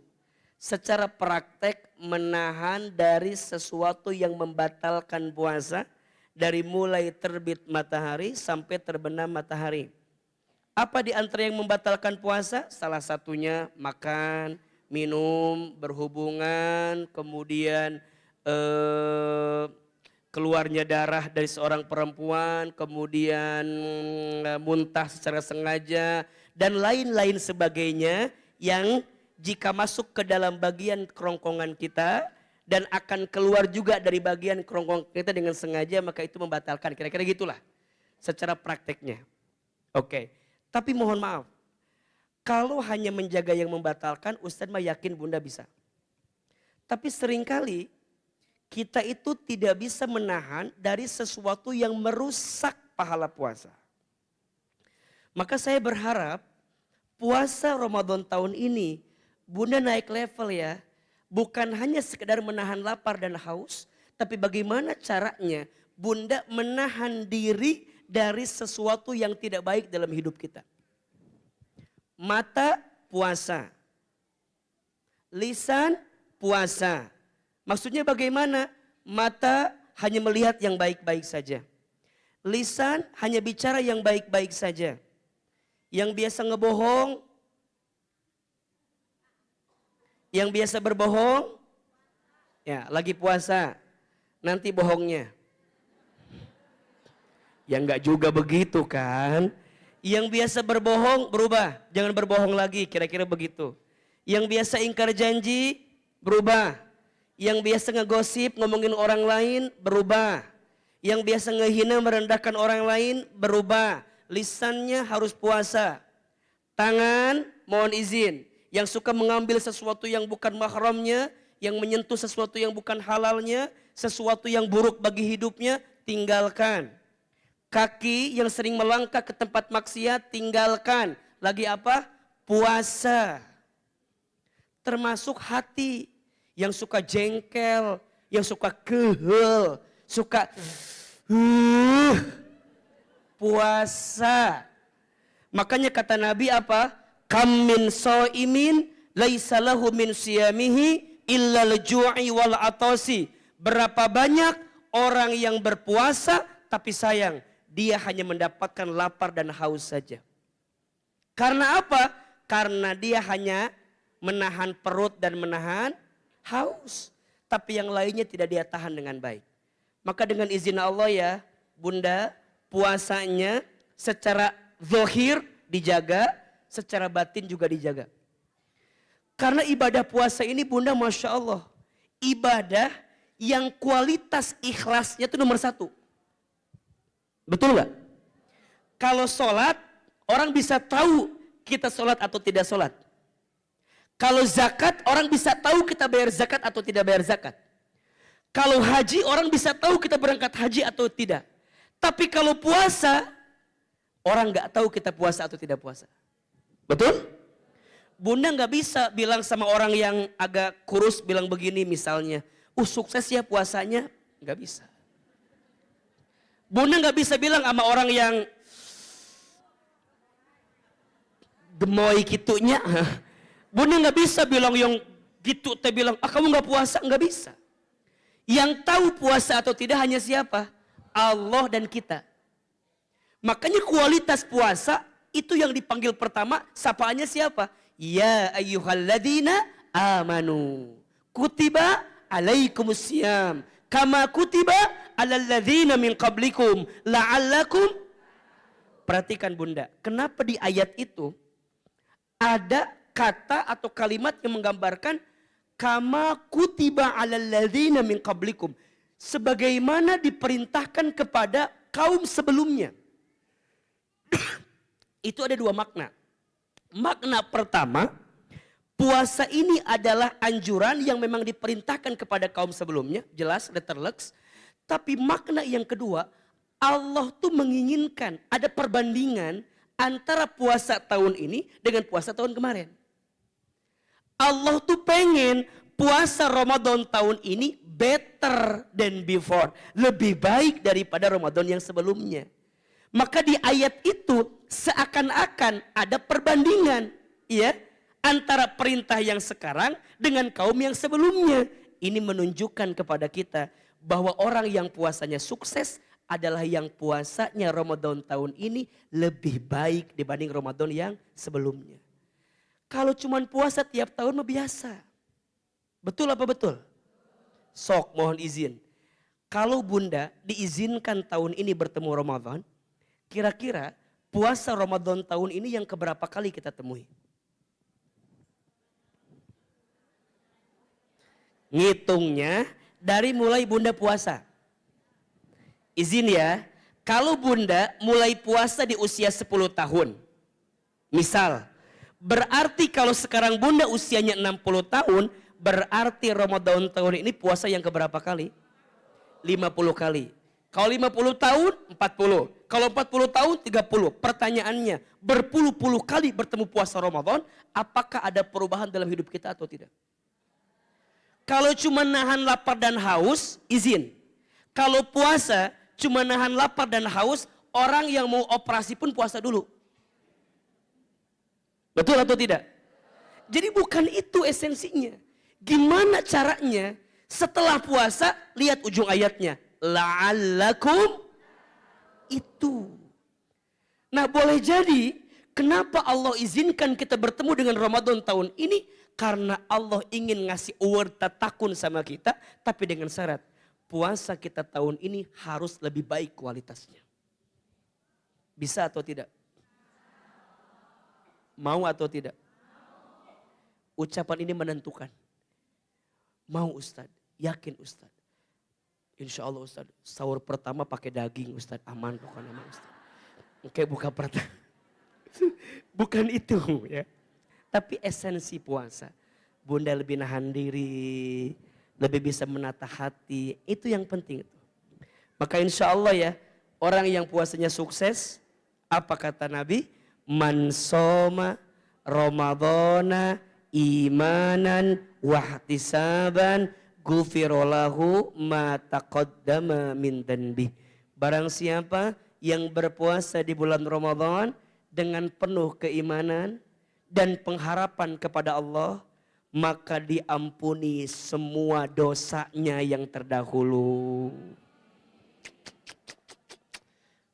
Secara praktek menahan dari sesuatu yang membatalkan puasa. Dari mulai terbit matahari sampai terbenam matahari. Apa di antara yang membatalkan puasa? Salah satunya makan, minum, berhubungan, kemudian keluarnya darah dari seorang perempuan, kemudian muntah secara sengaja, dan lain-lain sebagainya yang jika masuk ke dalam bagian kerongkongan kita dan akan keluar juga dari bagian kerongkongan kita dengan sengaja, maka itu membatalkan. Kira-kira gitulah secara prakteknya. Oke, tapi mohon maaf, kalau hanya menjaga yang membatalkan, Ustadz mah yakin Bunda bisa. Tapi seringkali kita itu tidak bisa menahan dari sesuatu yang merusak pahala puasa. Maka saya berharap puasa Ramadan tahun ini Bunda naik level ya. Bukan hanya sekedar menahan lapar dan haus, tapi bagaimana caranya Bunda menahan diri dari sesuatu yang tidak baik dalam hidup kita. Mata puasa, lisan puasa. Maksudnya bagaimana? Mata hanya melihat yang baik-baik saja. Lisan hanya bicara yang baik-baik saja. Yang biasa ngebohong, yang biasa berbohong, ya lagi puasa, nanti bohongnya. Ya enggak juga begitu kan. Yang biasa berbohong berubah, jangan berbohong lagi, kira-kira begitu. Yang biasa ingkar janji berubah. Yang biasa ngegosip, ngomongin orang lain berubah. Yang biasa ngehina, merendahkan orang lain berubah. Lisannya harus puasa. Tangan mohon izin. Yang suka mengambil sesuatu yang bukan mahramnya, yang menyentuh sesuatu yang bukan halalnya, sesuatu yang buruk bagi hidupnya, tinggalkan. Kaki yang sering melangkah ke tempat maksiat, tinggalkan. Lagi apa? Puasa. Termasuk hati yang suka jengkel, yang suka kehel, suka puasa. Makanya kata Nabi apa? Kam min shaimin laisa lahu min siyamihi illa al-ju'i wal atasi. Berapa banyak orang yang berpuasa tapi sayang dia hanya mendapatkan lapar dan haus saja. Karena apa? Karena dia hanya menahan perut dan menahan haus, tapi yang lainnya tidak dia tahan dengan baik. Maka dengan izin Allah ya, Bunda, puasanya secara zahir dijaga, secara batin juga dijaga. Karena ibadah puasa ini Bunda Masya Allah, ibadah yang kualitas ikhlasnya itu nomor 1. Betul nggak? Kalau sholat, orang bisa tahu kita sholat atau tidak sholat. Kalau zakat, orang bisa tahu kita bayar zakat atau tidak bayar zakat. Kalau haji, orang bisa tahu kita berangkat haji atau tidak. Tapi kalau puasa, orang nggak tahu kita puasa atau tidak puasa. Betul? Bunda nggak bisa bilang sama orang yang agak kurus bilang begini misalnya, sukses ya puasanya, nggak bisa. Bunda nggak bisa bilang sama orang yang gemoy gitunya. Bunda nggak bisa bilang yang gitu, teh bilang, kamu nggak puasa, nggak bisa. Yang tahu puasa atau tidak hanya siapa? Allah dan kita. Makanya kualitas puasa itu yang dipanggil pertama, sapaannya siapa? Ya ayyuhalladzina amanu kutiba alaikumusiyam kama kutiba alal ladzina min qablikum la'allakum. Perhatikan Bunda, kenapa di ayat itu ada kata atau kalimat yang menggambarkan kama kutiba alal ladzina min qablikum, sebagaimana diperintahkan kepada kaum sebelumnya. Itu ada 2 makna. Makna pertama, Puasa ini adalah anjuran yang memang diperintahkan kepada kaum sebelumnya, jelas, letterlex. Tapi makna yang kedua, Allah tuh menginginkan ada perbandingan antara puasa tahun ini dengan puasa tahun kemarin. Allah tuh pengen puasa Ramadan tahun ini better than before. Lebih baik daripada Ramadan yang sebelumnya. Maka di ayat itu seakan-akan ada perbandingan, ya, antara perintah yang sekarang dengan kaum yang sebelumnya. Ini menunjukkan kepada kita bahwa orang yang puasanya sukses adalah yang puasanya Ramadan tahun ini lebih baik dibanding Ramadan yang sebelumnya. Kalau cuma puasa tiap tahun mah biasa. Betul apa betul? Sok, mohon izin. Kalau Bunda diizinkan tahun ini bertemu Ramadan, kira-kira puasa Ramadan tahun ini yang keberapa kali kita temui? Ngitungnya dari mulai Bunda puasa. Izin ya, kalau Bunda mulai puasa di usia 10 tahun. Misal, berarti kalau sekarang Bunda usianya 60 tahun, berarti Ramadan tahun ini puasa yang keberapa kali? 50 kali. Kalau 50 tahun, 40. Kalau 40 tahun, 30. Pertanyaannya, berpuluh-puluh kali bertemu puasa Ramadan, apakah ada perubahan dalam hidup kita atau tidak? Kalau cuma nahan lapar dan haus, izin. Kalau puasa cuma nahan lapar dan haus, orang yang mau operasi pun puasa dulu. Betul atau tidak? Jadi bukan itu esensinya. Gimana caranya setelah puasa, lihat ujung ayatnya. La'allakum itu. Nah boleh jadi, kenapa Allah izinkan kita bertemu dengan Ramadan tahun ini? Karena Allah ingin ngasih award tatakun sama kita, tapi dengan syarat puasa kita tahun ini harus lebih baik kualitasnya. Bisa atau tidak? Mau atau tidak? Ucapan ini menentukan. Mau Ustadz? Yakin Ustadz? Insya Allah Ustadz, sahur pertama pakai daging Ustadz, aman pokoknya Ustadz. Oke, buka pertama. Bukan itu ya. Tapi esensi puasa, Bunda lebih nahan diri, lebih bisa menata hati, itu yang penting. Maka insya Allah ya, orang yang puasanya sukses, apa kata Nabi? Man soma Ramadana imanan wahtisaban gufirolahu ma taqaddama min dhanbi. Barang siapa yang berpuasa di bulan Ramadan dengan penuh keimanan dan pengharapan kepada Allah, maka diampuni semua dosanya yang terdahulu.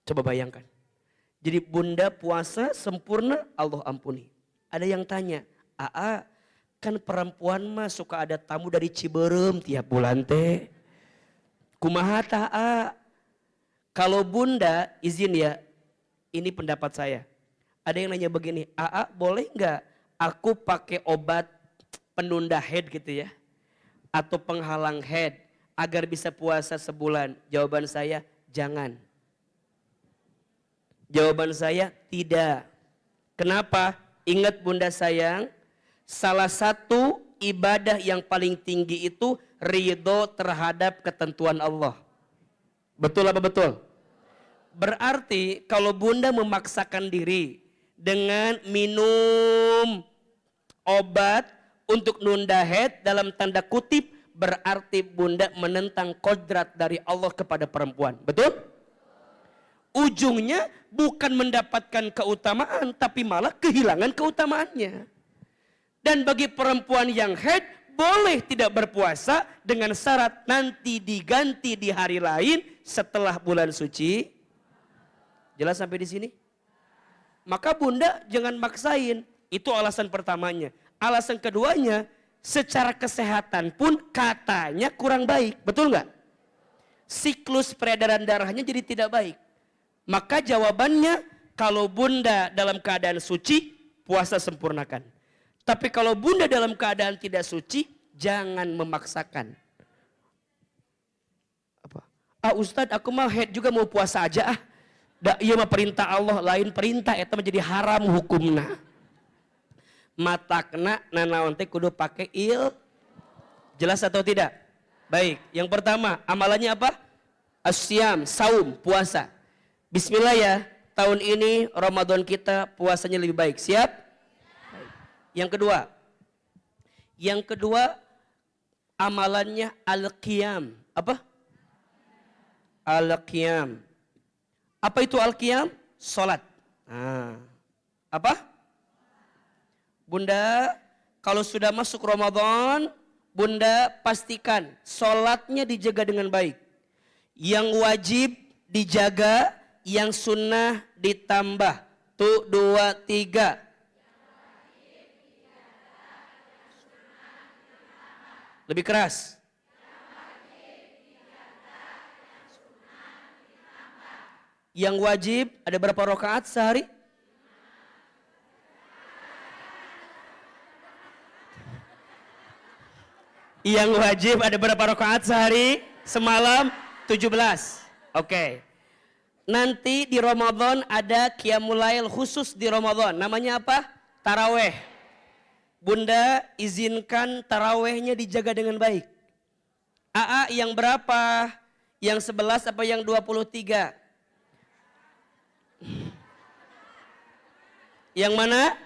Coba bayangkan. Jadi Bunda puasa sempurna, Allah ampuni. Ada yang tanya, Aa, kan perempuan mah suka ada tamu dari Ciberem tiap bulan teh. Kumaha ta'a? Kalau Bunda izin ya, ini pendapat saya. Ada yang nanya begini, Aa boleh nggak aku pakai obat penunda head gitu ya? Atau penghalang head agar bisa puasa sebulan? Jawaban saya, jangan. Jawaban saya, tidak. Kenapa? Ingat Bunda sayang, salah satu ibadah yang paling tinggi itu ridho terhadap ketentuan Allah. Betul apa betul? Berarti kalau Bunda memaksakan diri dengan minum obat untuk nunda head dalam tanda kutip, berarti Bunda menentang kodrat dari Allah kepada perempuan. Betul? Ujungnya bukan mendapatkan keutamaan, tapi malah kehilangan keutamaannya. Dan bagi perempuan yang head, boleh tidak berpuasa dengan syarat nanti diganti di hari lain setelah bulan suci. Jelas sampai di sini? Maka Bunda jangan maksain. Itu alasan pertamanya. Alasan keduanya, secara kesehatan pun katanya kurang baik. Betul nggak? Siklus peredaran darahnya jadi tidak baik. Maka jawabannya, kalau Bunda dalam keadaan suci, puasa sempurnakan. Tapi kalau Bunda dalam keadaan tidak suci, jangan memaksakan. Apa? Ustadz, aku mah head juga mau puasa aja ah. Iya mah perintah Allah, lain perintah, itu menjadi haram hukumna. matakna nanaon teh kudu pakai Jelas atau tidak? Baik, yang pertama amalannya apa? Asyam, saum, puasa. Bismillah ya, tahun ini Ramadan kita puasanya lebih baik. Siap? Baik. Yang kedua amalannya al-qiyam. Apa? Al-qiyam. Apa itu al-qiyam? Salat. Nah, apa? Bunda, kalau sudah masuk Ramadan, Bunda pastikan sholatnya dijaga dengan baik. Yang wajib dijaga, yang sunnah ditambah. Tuh, 2, 3. Lebih keras. Yang wajib ada berapa rakaat sehari? Yang wajib ada berapa rakaat sehari? Semalam 17. Oke. Nanti di Ramadan ada qiyamul lail khusus di Ramadan. Namanya apa? Taraweh. Bunda izinkan tarawehnya dijaga dengan baik. AA yang berapa? Yang 11 apa yang 23? Yang mana?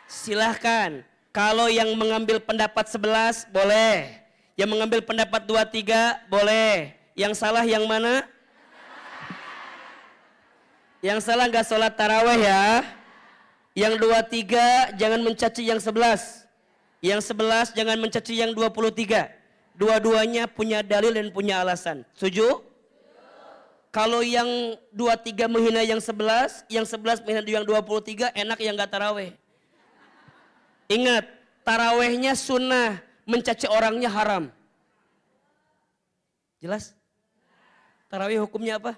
Silahkan. Kalau yang mengambil pendapat 11 boleh. Yang mengambil pendapat 23 boleh. Yang salah yang mana? Yang salah nggak sholat taraweh ya. Yang 23 jangan mencaci yang 11. Yang 11 jangan mencaci yang 23. Dua-duanya punya dalil dan punya alasan. Setuju? Kalau yang 23 menghina yang 11, yang 11 menghina yang 23, enak yang gak taraweh. Ingat, tarawehnya sunnah, mencaci orangnya haram. Jelas? Taraweh hukumnya apa?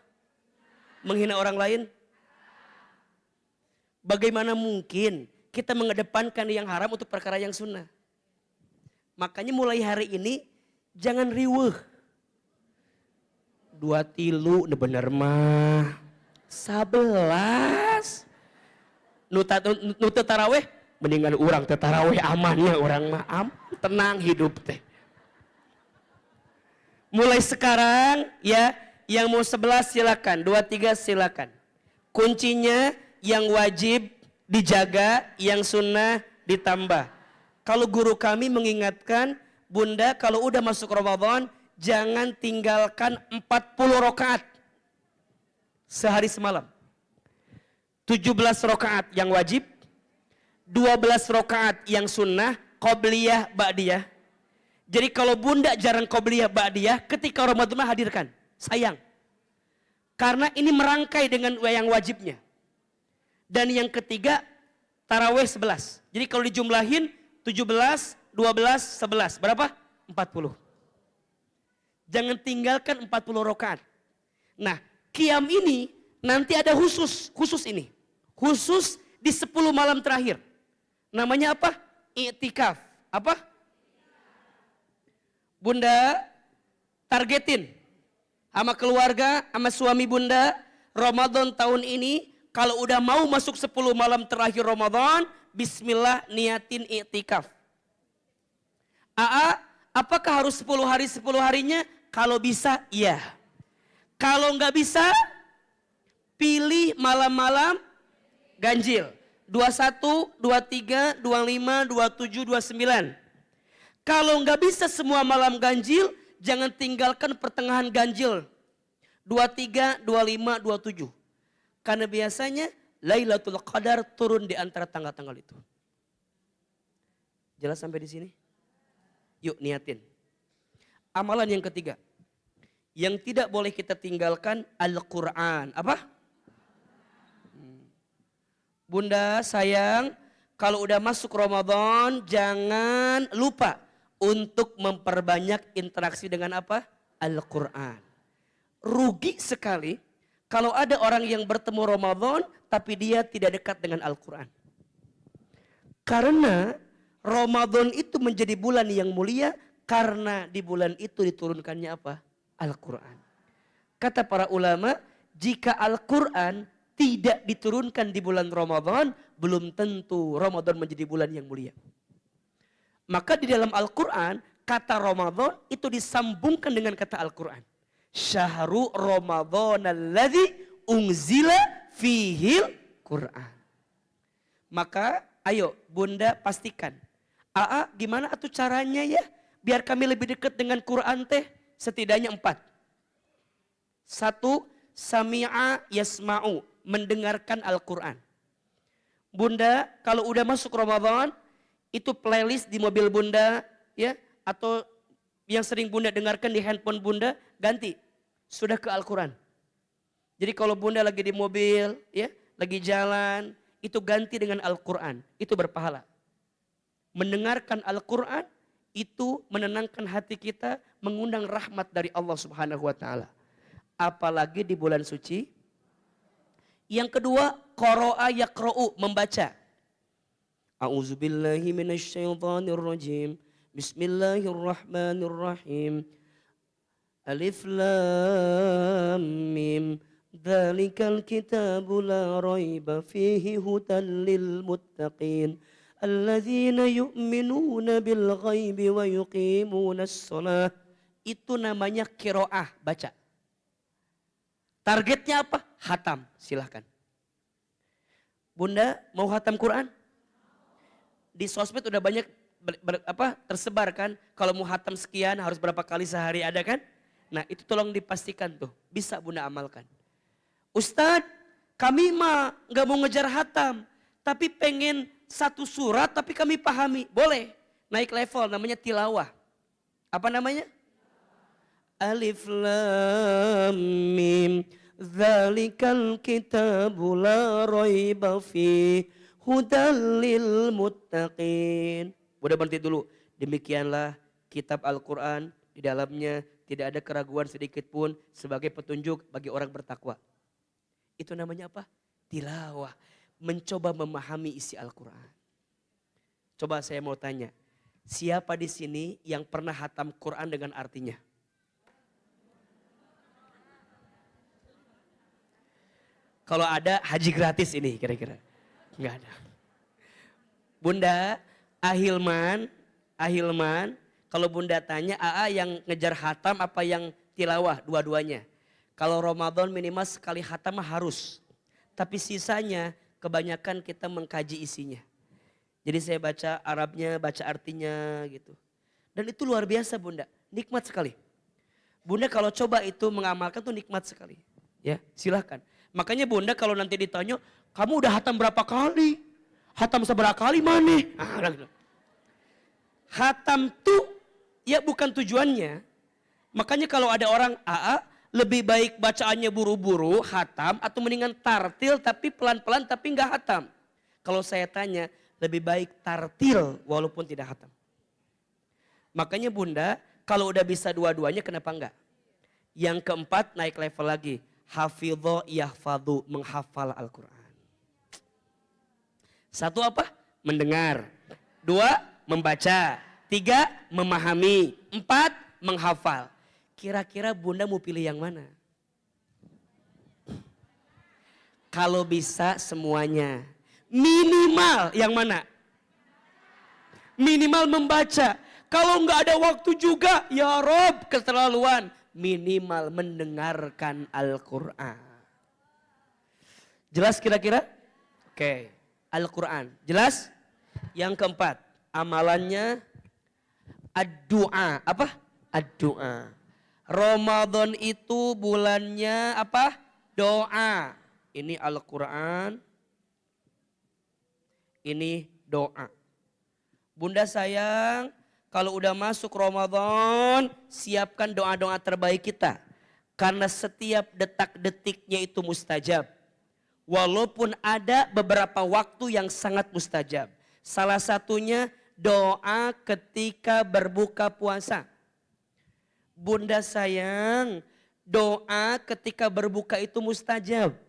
Menghina orang lain? Bagaimana mungkin kita mengedepankan yang haram untuk perkara yang sunnah? Makanya mulai hari ini, jangan riweuh. 2 tilu bener mah 11 nuta taraweh mendingan orang teh taraweh amannya orang mah tenang hidup teh. Mulai sekarang ya, yang mau 11 silakan, 23 silakan. Kuncinya yang wajib dijaga, yang sunnah ditambah. Kalau guru kami mengingatkan, Bunda kalau udah masuk Ramadan jangan tinggalkan 40 rakaat sehari semalam. 17 rakaat yang wajib, 12 rakaat yang sunnah, qobliyah, ba'diyah. Jadi kalau Bunda jarang qobliyah, ba'diyah, ketika Ramadan hadirkan. Sayang. Karena ini merangkai dengan yang wajibnya. Dan yang ketiga, taraweh 11. Jadi kalau dijumlahin 17, 12, 11. Berapa? 40. Jangan tinggalkan 40 rakaat. Nah, qiyam ini nanti ada khusus ini. Khusus di 10 malam terakhir. Namanya apa? I'tikaf. Apa? Bunda targetin sama keluarga, sama suami Bunda, Ramadan tahun ini kalau udah mau masuk 10 malam terakhir Ramadan, bismillah niatin i'tikaf. Apakah harus 10 hari 10 harinya? Kalau bisa, iya. Kalau nggak bisa, pilih malam-malam ganjil. 21, 23, 25, 27, 29. Kalau nggak bisa semua malam ganjil, jangan tinggalkan pertengahan ganjil. 23, 25, 27. Karena biasanya Lailatul Qadar turun di antara tanggal-tanggal itu. Jelas sampai di sini? Yuk niatin. Amalan yang ketiga. Yang tidak boleh kita tinggalkan Al-Quran. Apa? Bunda sayang, kalau udah masuk Ramadan jangan lupa untuk memperbanyak interaksi dengan apa? Al-Quran. Rugi sekali kalau ada orang yang bertemu Ramadan tapi dia tidak dekat dengan Al-Quran. Karena Ramadan itu menjadi bulan yang mulia karena di bulan itu diturunkannya apa? Al-Quran. Kata para ulama, jika Al-Quran tidak diturunkan di bulan Ramadan, belum tentu Ramadan menjadi bulan yang mulia. Maka di dalam Al-Quran, kata Ramadan itu disambungkan dengan kata Al-Quran. Syahru Ramadan alladzi unzila fihil Quran. Maka ayo bunda pastikan. Aa gimana atuh caranya ya? Biar kami lebih dekat dengan Quran teh. Setidaknya 4. 1. Sami'a yasma'u. Mendengarkan Al-Quran. Bunda kalau udah masuk Ramadan. Itu playlist di mobil bunda. Ya, atau yang sering bunda dengarkan di handphone bunda. Ganti. Sudah ke Al-Quran. Jadi kalau bunda lagi di mobil. Ya, lagi jalan. Itu ganti dengan Al-Quran. Itu berpahala. Mendengarkan Al-Quran. Itu menenangkan hati kita, mengundang rahmat dari Allah Subhanahu wa taala. Apalagi di bulan suci. Yang kedua, qara'a yaqra'u, membaca. A'udzubillahi minasyaitonirrajim. Bismillahirrahmanirrahim. Alif lam mim. Dzalikal kitabu la raiba fihi hudan lil muttaqin. Alladzina yu'minuna bil ghaibi wa yuqimunas shalah. Itu namanya qiraah, baca. Targetnya apa? Hatam, silahkan. Bunda mau hatam Quran? Di sosmed udah banyak tersebar kan, kalau mau hatam sekian harus berapa kali sehari, ada kan? Nah itu tolong dipastikan tuh, bisa bunda amalkan. Ustadz, kami mah gak mau ngejar hatam, tapi pengen satu surat tapi kami pahami. Boleh, naik level, namanya tilawah. Apa namanya? Alif lam mim. Dzalikal kitabu la raiba fi hudal lil muttaqin. Udah berhenti dulu. Demikianlah kitab Al-Quran, di dalamnya tidak ada keraguan sedikit pun sebagai petunjuk bagi orang bertakwa. Itu namanya apa? Tilawah. Mencoba memahami isi Al-Quran. Coba saya mau tanya, siapa di sini yang pernah hatam Quran dengan artinya? Kalau ada haji gratis ini kira-kira. Enggak ada. Bunda, Ahilman, kalau bunda tanya AA yang ngejar hatam apa yang tilawah? Dua-duanya. Kalau Ramadan minimal sekali hatam harus. Tapi sisanya kebanyakan kita mengkaji isinya. Jadi saya baca Arabnya, baca artinya gitu. Dan itu luar biasa bunda, nikmat sekali. Bunda kalau coba itu mengamalkan tuh nikmat sekali. Ya, silahkan. Makanya bunda kalau nanti ditanya, kamu udah hatam berapa kali? Hatam seberapa kali mana? Hatam tuh ya bukan tujuannya. Makanya kalau ada orang lebih baik bacaannya buru-buru, hatam, atau mendingan tartil tapi pelan-pelan tapi nggak hatam. Kalau saya tanya, lebih baik tartil walaupun tidak hatam. Makanya bunda, kalau udah bisa dua-duanya kenapa enggak? Yang keempat naik level lagi. Hafidho yahfadhu, menghafal Al-Quran. 1 apa? Mendengar. 2, membaca. 3, memahami. 4, menghafal. Kira-kira bunda mau pilih yang mana? Kalau bisa semuanya. Minimal yang mana? Minimal membaca. Kalau nggak ada waktu juga, ya Rob, keterlaluan. Minimal mendengarkan Al-Quran. Jelas kira-kira? Oke, Al-Quran. Jelas? Yang keempat, amalannya ad-du'a. Apa? Ad-du'a. Ramadan itu bulannya apa? Doa. Ini Al-Quran. Ini doa. Bunda sayang, kalau udah masuk Ramadan, siapkan doa-doa terbaik kita. Karena setiap detak-detiknya itu mustajab. Walaupun ada beberapa waktu yang sangat mustajab. Salah satunya doa ketika berbuka puasa. Bunda sayang, doa ketika berbuka itu mustajab.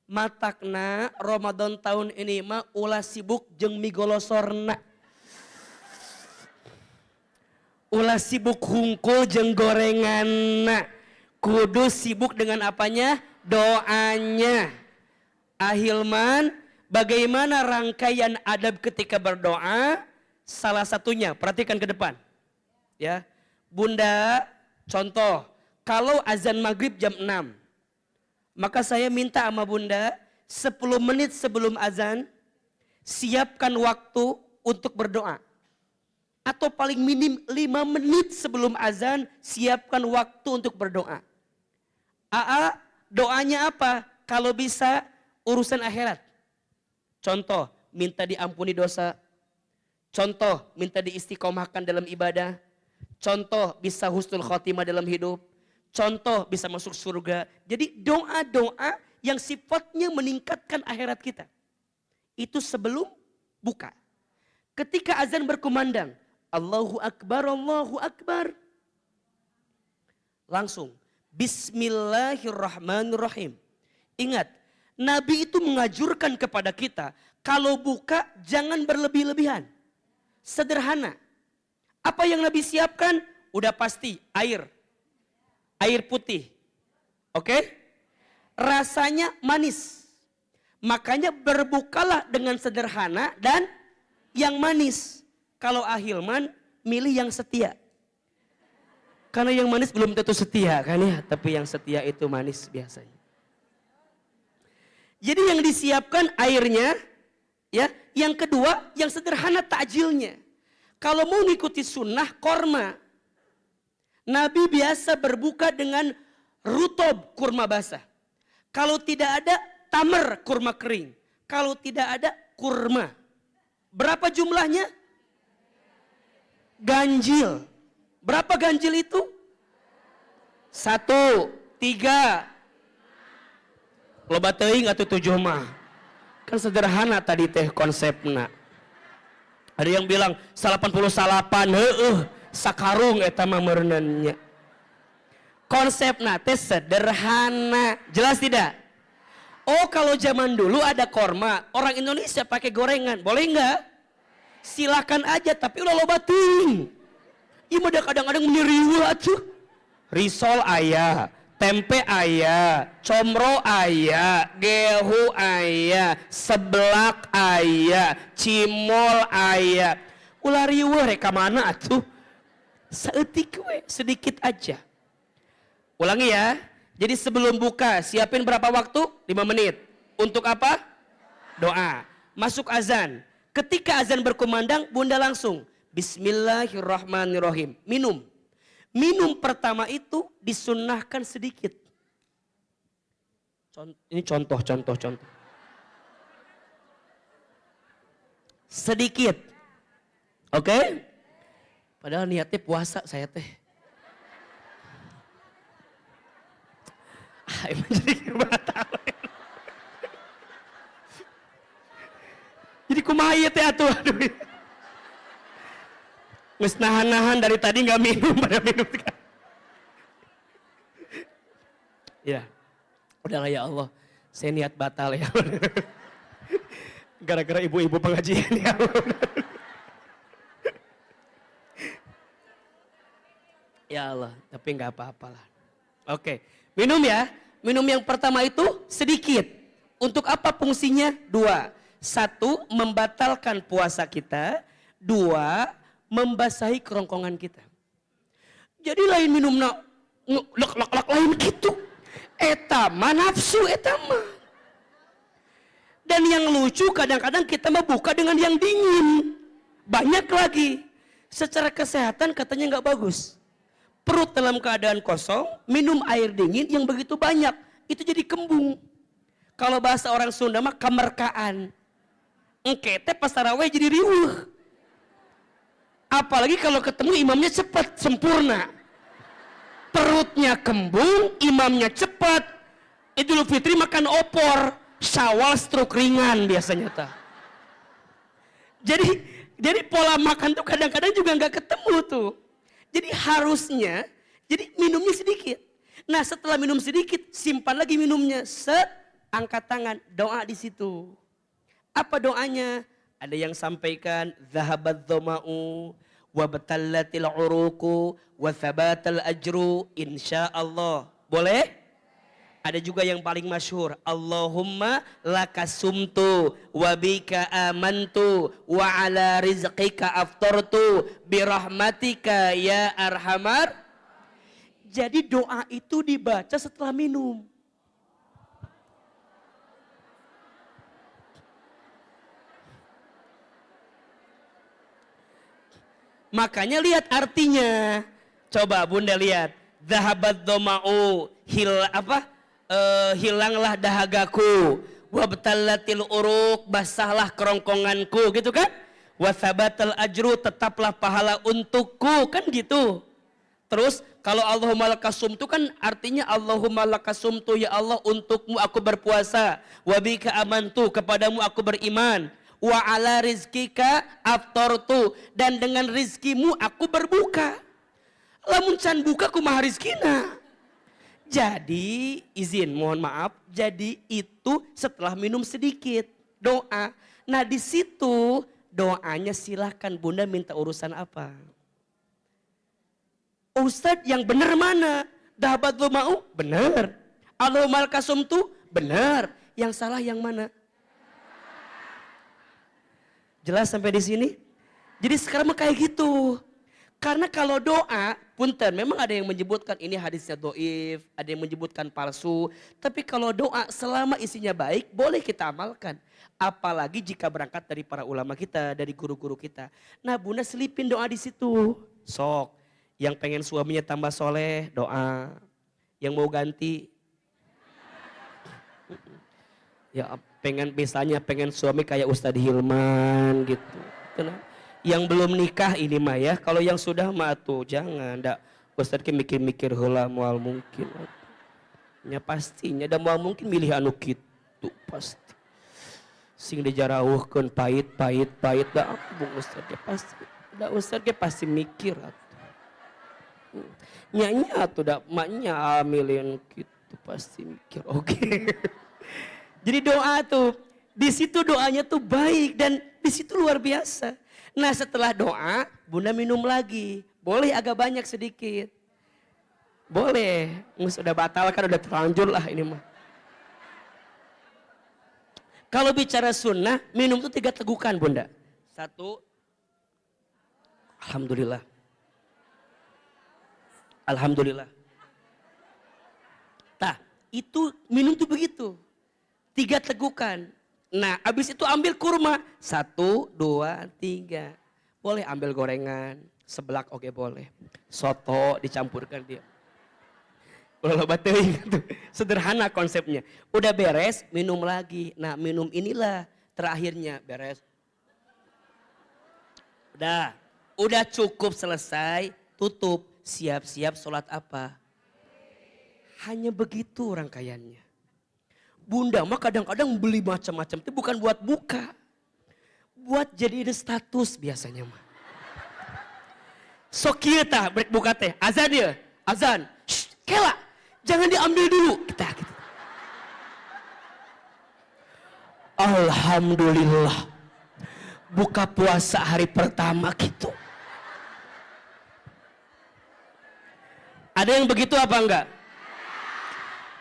Matakna Ramadan tahun ini mah ulah sibuk jeung migolosorna. Ulah sibuk hungkul jeung gorenganna. Kudu sibuk dengan apanya? Doanya. Ahilman, Bagaimana rangkaian adab ketika berdoa? Salah satunya, perhatikan ke depan. Ya, Bunda, contoh, kalau azan maghrib jam 6, maka saya minta sama Bunda, 10 menit sebelum azan, siapkan waktu untuk berdoa. Atau paling minim 5 menit sebelum azan, siapkan waktu untuk berdoa. Doanya apa? Kalau bisa, urusan akhirat. Contoh, minta diampuni dosa. Contoh, minta diistiqomahkan dalam ibadah. Contoh, bisa husnul khotimah dalam hidup. Contoh, bisa masuk surga. Jadi doa-doa yang sifatnya meningkatkan akhirat kita. Itu sebelum buka. Ketika azan berkumandang, Allahu Akbar, Allahu Akbar. Langsung, Bismillahirrahmanirrahim. Ingat, Nabi itu mengajurkan kepada kita, kalau buka jangan berlebih-lebihan. Sederhana. Apa yang Nabi siapkan? Udah pasti, air. Air putih. Oke? Rasanya manis. Makanya berbukalah dengan sederhana dan yang manis. Kalau ahilman, milih yang setia. Karena yang manis belum tentu setia kan ya. Tapi yang setia itu manis biasanya. Jadi yang disiapkan airnya, ya. Yang kedua, yang sederhana takjilnya. Kalau mau ngikuti sunnah, korma. Nabi biasa berbuka dengan rutob, kurma basah. Kalau tidak ada, tamar, kurma kering. Kalau tidak ada, kurma. Berapa jumlahnya? Ganjil. Berapa ganjil itu? 1, 3. Loba teuing atau 7 mah. Kan sederhana tadi teh konsepna. Ada yang bilang 88, sakarung eta mah meurneunnya. Konsepna teh sederhana. Jelas tidak? Oh, kalau zaman dulu ada korma, orang Indonesia pakai gorengan, boleh enggak? Silakan aja, tapi ulah loba teuing. Ieu mah kadang-kadang meniru atuh. Risol aya, tempe aya, comro aya, gehu aya, seblak aya, cimol aya. Ulah riweuh rek ka mana atuh? Saeutik we, sedikit aja. Ulangi ya. Jadi sebelum buka, siapin berapa waktu? 5 menit. Untuk apa? Doa. Masuk azan. Ketika azan berkumandang, Bunda langsung Bismillahirrahmanirrahim. Minum. Minum pertama itu disunnahkan sedikit. Ini contoh. Sedikit. Oke? Padahal niatnya puasa saya teh. Emang jadi batal. Jadi kumaha ieu teh atuh, aduh. Geus nahan-nahan dari tadi nggak minum pada minum. Ya, udahlah ya Allah, saya niat batal ya. Gara-gara ibu-ibu pengajian ya Allah. Ya Allah, tapi nggak apa-apalah. Oke, minum ya. Minum yang pertama itu sedikit. Untuk apa fungsinya? 2. 1, membatalkan puasa kita. 2, membasahi kerongkongan kita. Jadi lain minumna lek lain gitu. Eta mah nafsu eta mah. Dan yang lucu kadang-kadang kita mah buka dengan yang dingin. Banyak lagi. Secara kesehatan katanya nggak bagus. Perut dalam keadaan kosong, minum air dingin yang begitu banyak, itu jadi kembung. Kalau bahasa orang Sunda mah kemerkaan. Engke teh pas tarawih jadi riweuh. Apalagi kalau ketemu imamnya cepat, sempurna. Perutnya kembung, imamnya cepat. Idul Fitri makan opor, Syawal stroke ringan biasanya ta. Jadi pola makan tuh kadang-kadang juga nggak ketemu tuh. Jadi harusnya, jadi minumnya sedikit. Nah setelah minum sedikit, simpan lagi minumnya. Angkat tangan, doa di situ. Apa doanya? Ada yang sampaikan, Zahabat dhama'u, wa batallatil uruku, wa thabatal ajru, insya Allah. Boleh? Ada juga yang paling masyhur, Allahumma lakasumtu wa bika amantu wa ala rizqika aftartu birahmatika ya arhamar. Jadi doa itu dibaca setelah minum. Makanya lihat artinya. Coba Bunda lihat. Zahabat dhama'u, hilanglah dahagaku, wabtallatil uruq, basahlah kerongkonganku, gitu kan? Wasabatal ajru, tetaplah pahala untukku, kan gitu. Terus kalau Allahumma lakasumtu kan artinya Allahumma lakasumtu, ya Allah untukmu aku berpuasa, wabika amantu, kepadamu aku beriman, wa ala rizkika aftartu, dan dengan rizkimu aku berbuka. Lamun can buka kumaha rizkina. Jadi izin mohon maaf, jadi itu setelah minum sedikit doa. Nah di situ doanya silahkan Bunda minta urusan apa. Ustadz yang benar mana? Dahabat mau? Benar. Allahumma lakasumtu? Benar. Yang salah yang mana? Jelas sampai di sini? Jadi sekarang mah kayak gitu. Karena kalau doa, punten, memang ada yang menyebutkan ini hadisnya doif, ada yang menyebutkan palsu. Tapi kalau doa selama isinya baik, boleh kita amalkan. Apalagi jika berangkat dari para ulama kita, dari guru-guru kita. Nah Bunda selipin doa di situ. Sok, yang pengen suaminya tambah soleh, doa. Yang mau ganti, ya pengen misalnya pengen suami kayak Ustadz Hilman gitu. Yang belum nikah ini mah ya, kalau yang sudah mah tuh jangan, ndak Ustadz ke mikir-mikir heula moal mungkin. Nya pastinya da moal mungkin milih anu kitu pasti. Sing dijarawuhkeun pahit da bung Ustadz ge pasti. Da Ustadz ge pasti mikir atuh. Nya atuh da maknya milih kitu pasti mikir. Oke. Jadi doa tuh di situ doanya tuh baik dan di situ luar biasa. Nah setelah doa, Bunda minum lagi. Boleh agak banyak sedikit. Boleh. Sudah batal kan udah terlanjur lah ini mah. Kalau bicara sunnah, minum itu 3 tegukan Bunda. 1. Alhamdulillah. Alhamdulillah. Nah itu minum tuh begitu. 3 tegukan. Nah, abis itu ambil kurma. 1, 2, 3. Boleh ambil gorengan. Sebelak oke boleh. Soto dicampurkan dia. Ulah loba teuing gitu. Sederhana konsepnya. Udah beres, minum lagi. Nah, minum inilah terakhirnya. Beres. Udah cukup selesai. Tutup. Siap-siap sholat apa? Hanya begitu rangkaiannya. Bunda mah kadang-kadang beli macam-macam itu bukan buat buka. Buat jadi status biasanya mah. Sok kieu tah brek buka teh. Azan ya, azan. Shh, kela. Jangan diambil dulu. Kita gitu. Alhamdulillah. Buka puasa hari pertama gitu. Ada yang begitu apa enggak?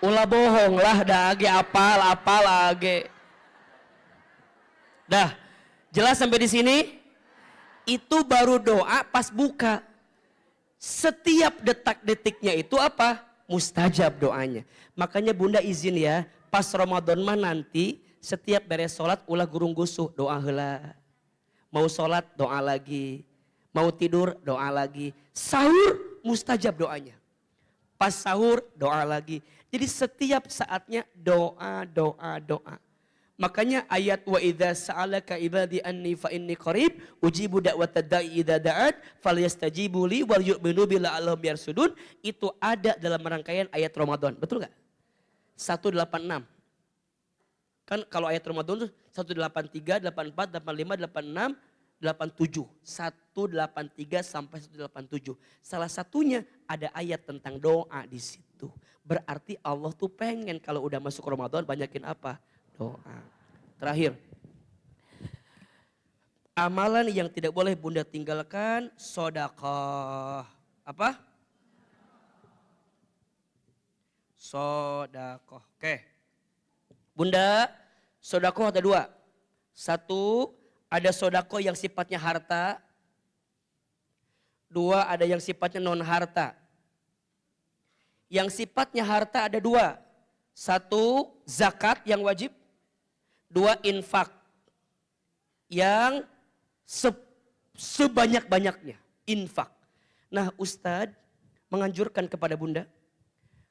Ulah bohong lah, dah age apal age. Dah, jelas sampai di sini? Itu baru doa pas buka. Setiap detak-detiknya itu apa? Mustajab doanya. Makanya Bunda izin ya, pas Ramadan mah nanti setiap beres sholat ulah gurung gusuh, doa heula. Mau sholat doa lagi. Mau tidur doa lagi. Sahur mustajab doanya. Pas sahur doa lagi. Jadi setiap saatnya doa. Makanya ayat wa idza sa'alaka ibadi anni fa inni qarib ujibu da'watad da'i idza da'at falyastajibu li wal yu'minu bi la'allahum yarsudun, itu ada dalam rangkaian ayat Ramadan. Betul enggak? 186. Kan kalau ayat Ramadan tuh 183, 84, 85, 86, 87. 183 sampai 187. Salah satunya ada ayat tentang doa di situ. Berarti Allah tuh pengen kalau udah masuk Ramadan banyakin apa? Doa. Terakhir. Amalan yang tidak boleh Bunda tinggalkan, sedekah. Apa? sodakoh. Oke. Bunda, sodakoh ada dua. Satu, ada sodakoh yang sifatnya harta. Dua, ada yang sifatnya non harta. Yang sifatnya harta ada dua. Satu, zakat yang wajib. Dua, infak. Yang sebanyak-banyaknya. Infak. Nah, Ustadz menganjurkan kepada bunda.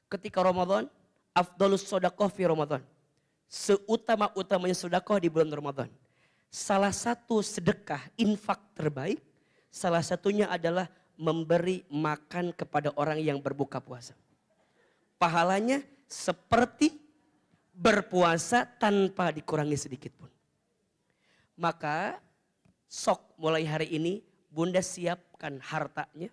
Ketika Ramadan, afdalus sodakoh fi Ramadan. Seutama-utamanya sodakoh di bulan Ramadan. Salah satu sedekah, infak terbaik. Salah satunya adalah memberi makan kepada orang yang berbuka puasa. Pahalanya seperti berpuasa tanpa dikurangi sedikit pun. Maka sok mulai hari ini bunda siapkan hartanya.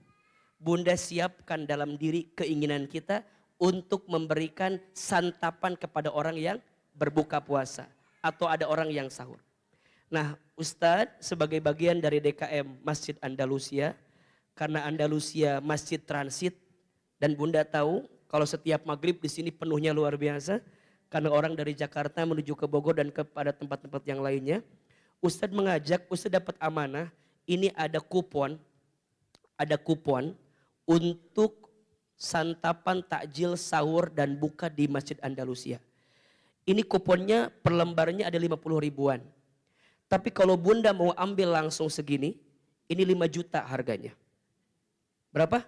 Bunda siapkan dalam diri keinginan kita untuk memberikan santapan kepada orang yang berbuka puasa. Atau ada orang yang sahur. Nah, Ustadz sebagai bagian dari DKM Masjid Andalusia. Karena Andalusia masjid transit. Dan bunda tahu kalau setiap maghrib di sini penuhnya luar biasa. Karena orang dari Jakarta menuju ke Bogor dan kepada tempat-tempat yang lainnya. Ustadz mengajak, Ustadz dapat amanah. Ini ada kupon untuk santapan takjil sahur dan buka di Masjid Andalusia. Ini kuponnya per lembarnya ada 50 ribuan. Tapi kalau bunda mau ambil langsung segini, ini 5 juta harganya. Berapa?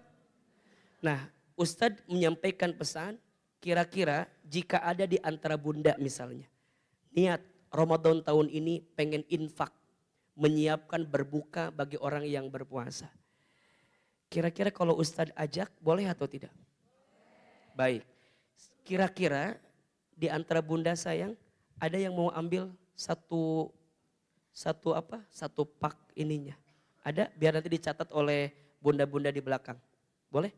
Nah, Ustadz menyampaikan pesan, kira-kira jika ada di antara bunda misalnya, niat Ramadan tahun ini pengen infak, menyiapkan berbuka bagi orang yang berpuasa. Kira-kira kalau Ustadz ajak boleh atau tidak? Baik. Kira-kira di antara bunda sayang ada yang mau ambil satu pak ininya. Ada? Biar nanti dicatat oleh bunda-bunda di belakang. Boleh?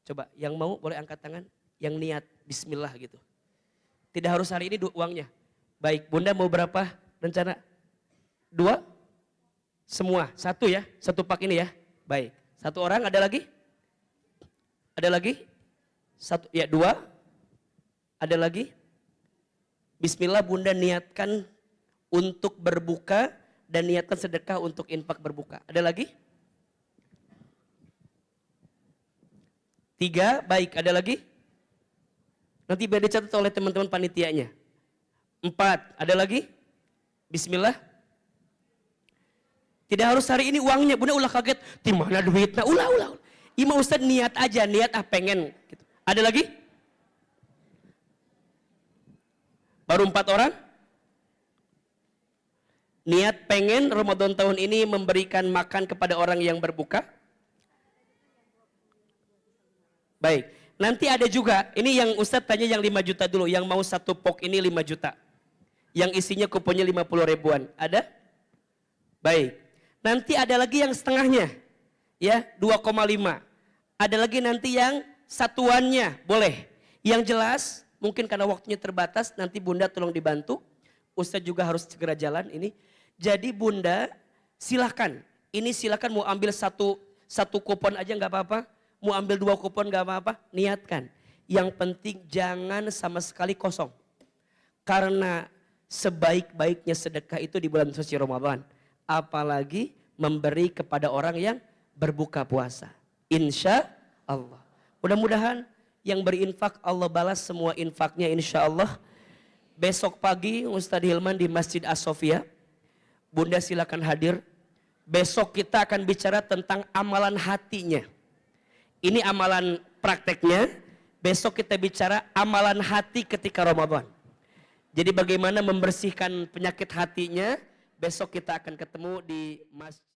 Coba yang mau boleh angkat tangan. Yang niat bismillah gitu. Tidak harus hari ini uangnya. Baik, bunda mau berapa rencana? 2? Semua? 1 ya? 1 pak ini ya? Baik. 1 orang, ada lagi? Ada lagi? 1, ya 2? Ada lagi? Bismillah bunda niatkan untuk berbuka dan niatkan sedekah untuk infak berbuka. Ada lagi? 3, baik. Ada lagi? Nanti biar dicatat oleh teman-teman panitianya. 4, ada lagi? Bismillah. Tidak harus hari ini uangnya, bunda ulah kaget. Di mana duitnya? Ulah. Ima Ustadz niat aja, niat pengen. Gitu. Ada lagi? Baru 4 orang? Niat pengen Ramadan tahun ini memberikan makan kepada orang yang berbuka? Baik, nanti ada juga, ini yang Ustadz tanya yang 5 juta dulu, yang mau 1 pok ini 5 juta. Yang isinya kuponnya 50 ribuan, ada? Baik, nanti ada lagi yang setengahnya, ya 2,5. Ada lagi nanti yang satuannya, boleh. Yang jelas, mungkin karena waktunya terbatas, nanti bunda tolong dibantu. Ustadz juga harus segera jalan ini. Jadi bunda silahkan, ini silahkan mau ambil satu kupon aja nggak apa-apa. Mau ambil 2 kupon gak apa-apa, niatkan. Yang penting jangan sama sekali kosong. Karena sebaik-baiknya sedekah itu di bulan suci Ramadan. Apalagi memberi kepada orang yang berbuka puasa. Insya Allah. Mudah-mudahan yang berinfak Allah balas semua infaknya insya Allah. Besok pagi Ustadz Hilman di Masjid As-Sofia. Bunda silakan hadir. Besok kita akan bicara tentang amalan hatinya. Ini amalan prakteknya, besok kita bicara amalan hati ketika Ramadan. Jadi bagaimana membersihkan penyakit hatinya, besok kita akan ketemu di Masjid.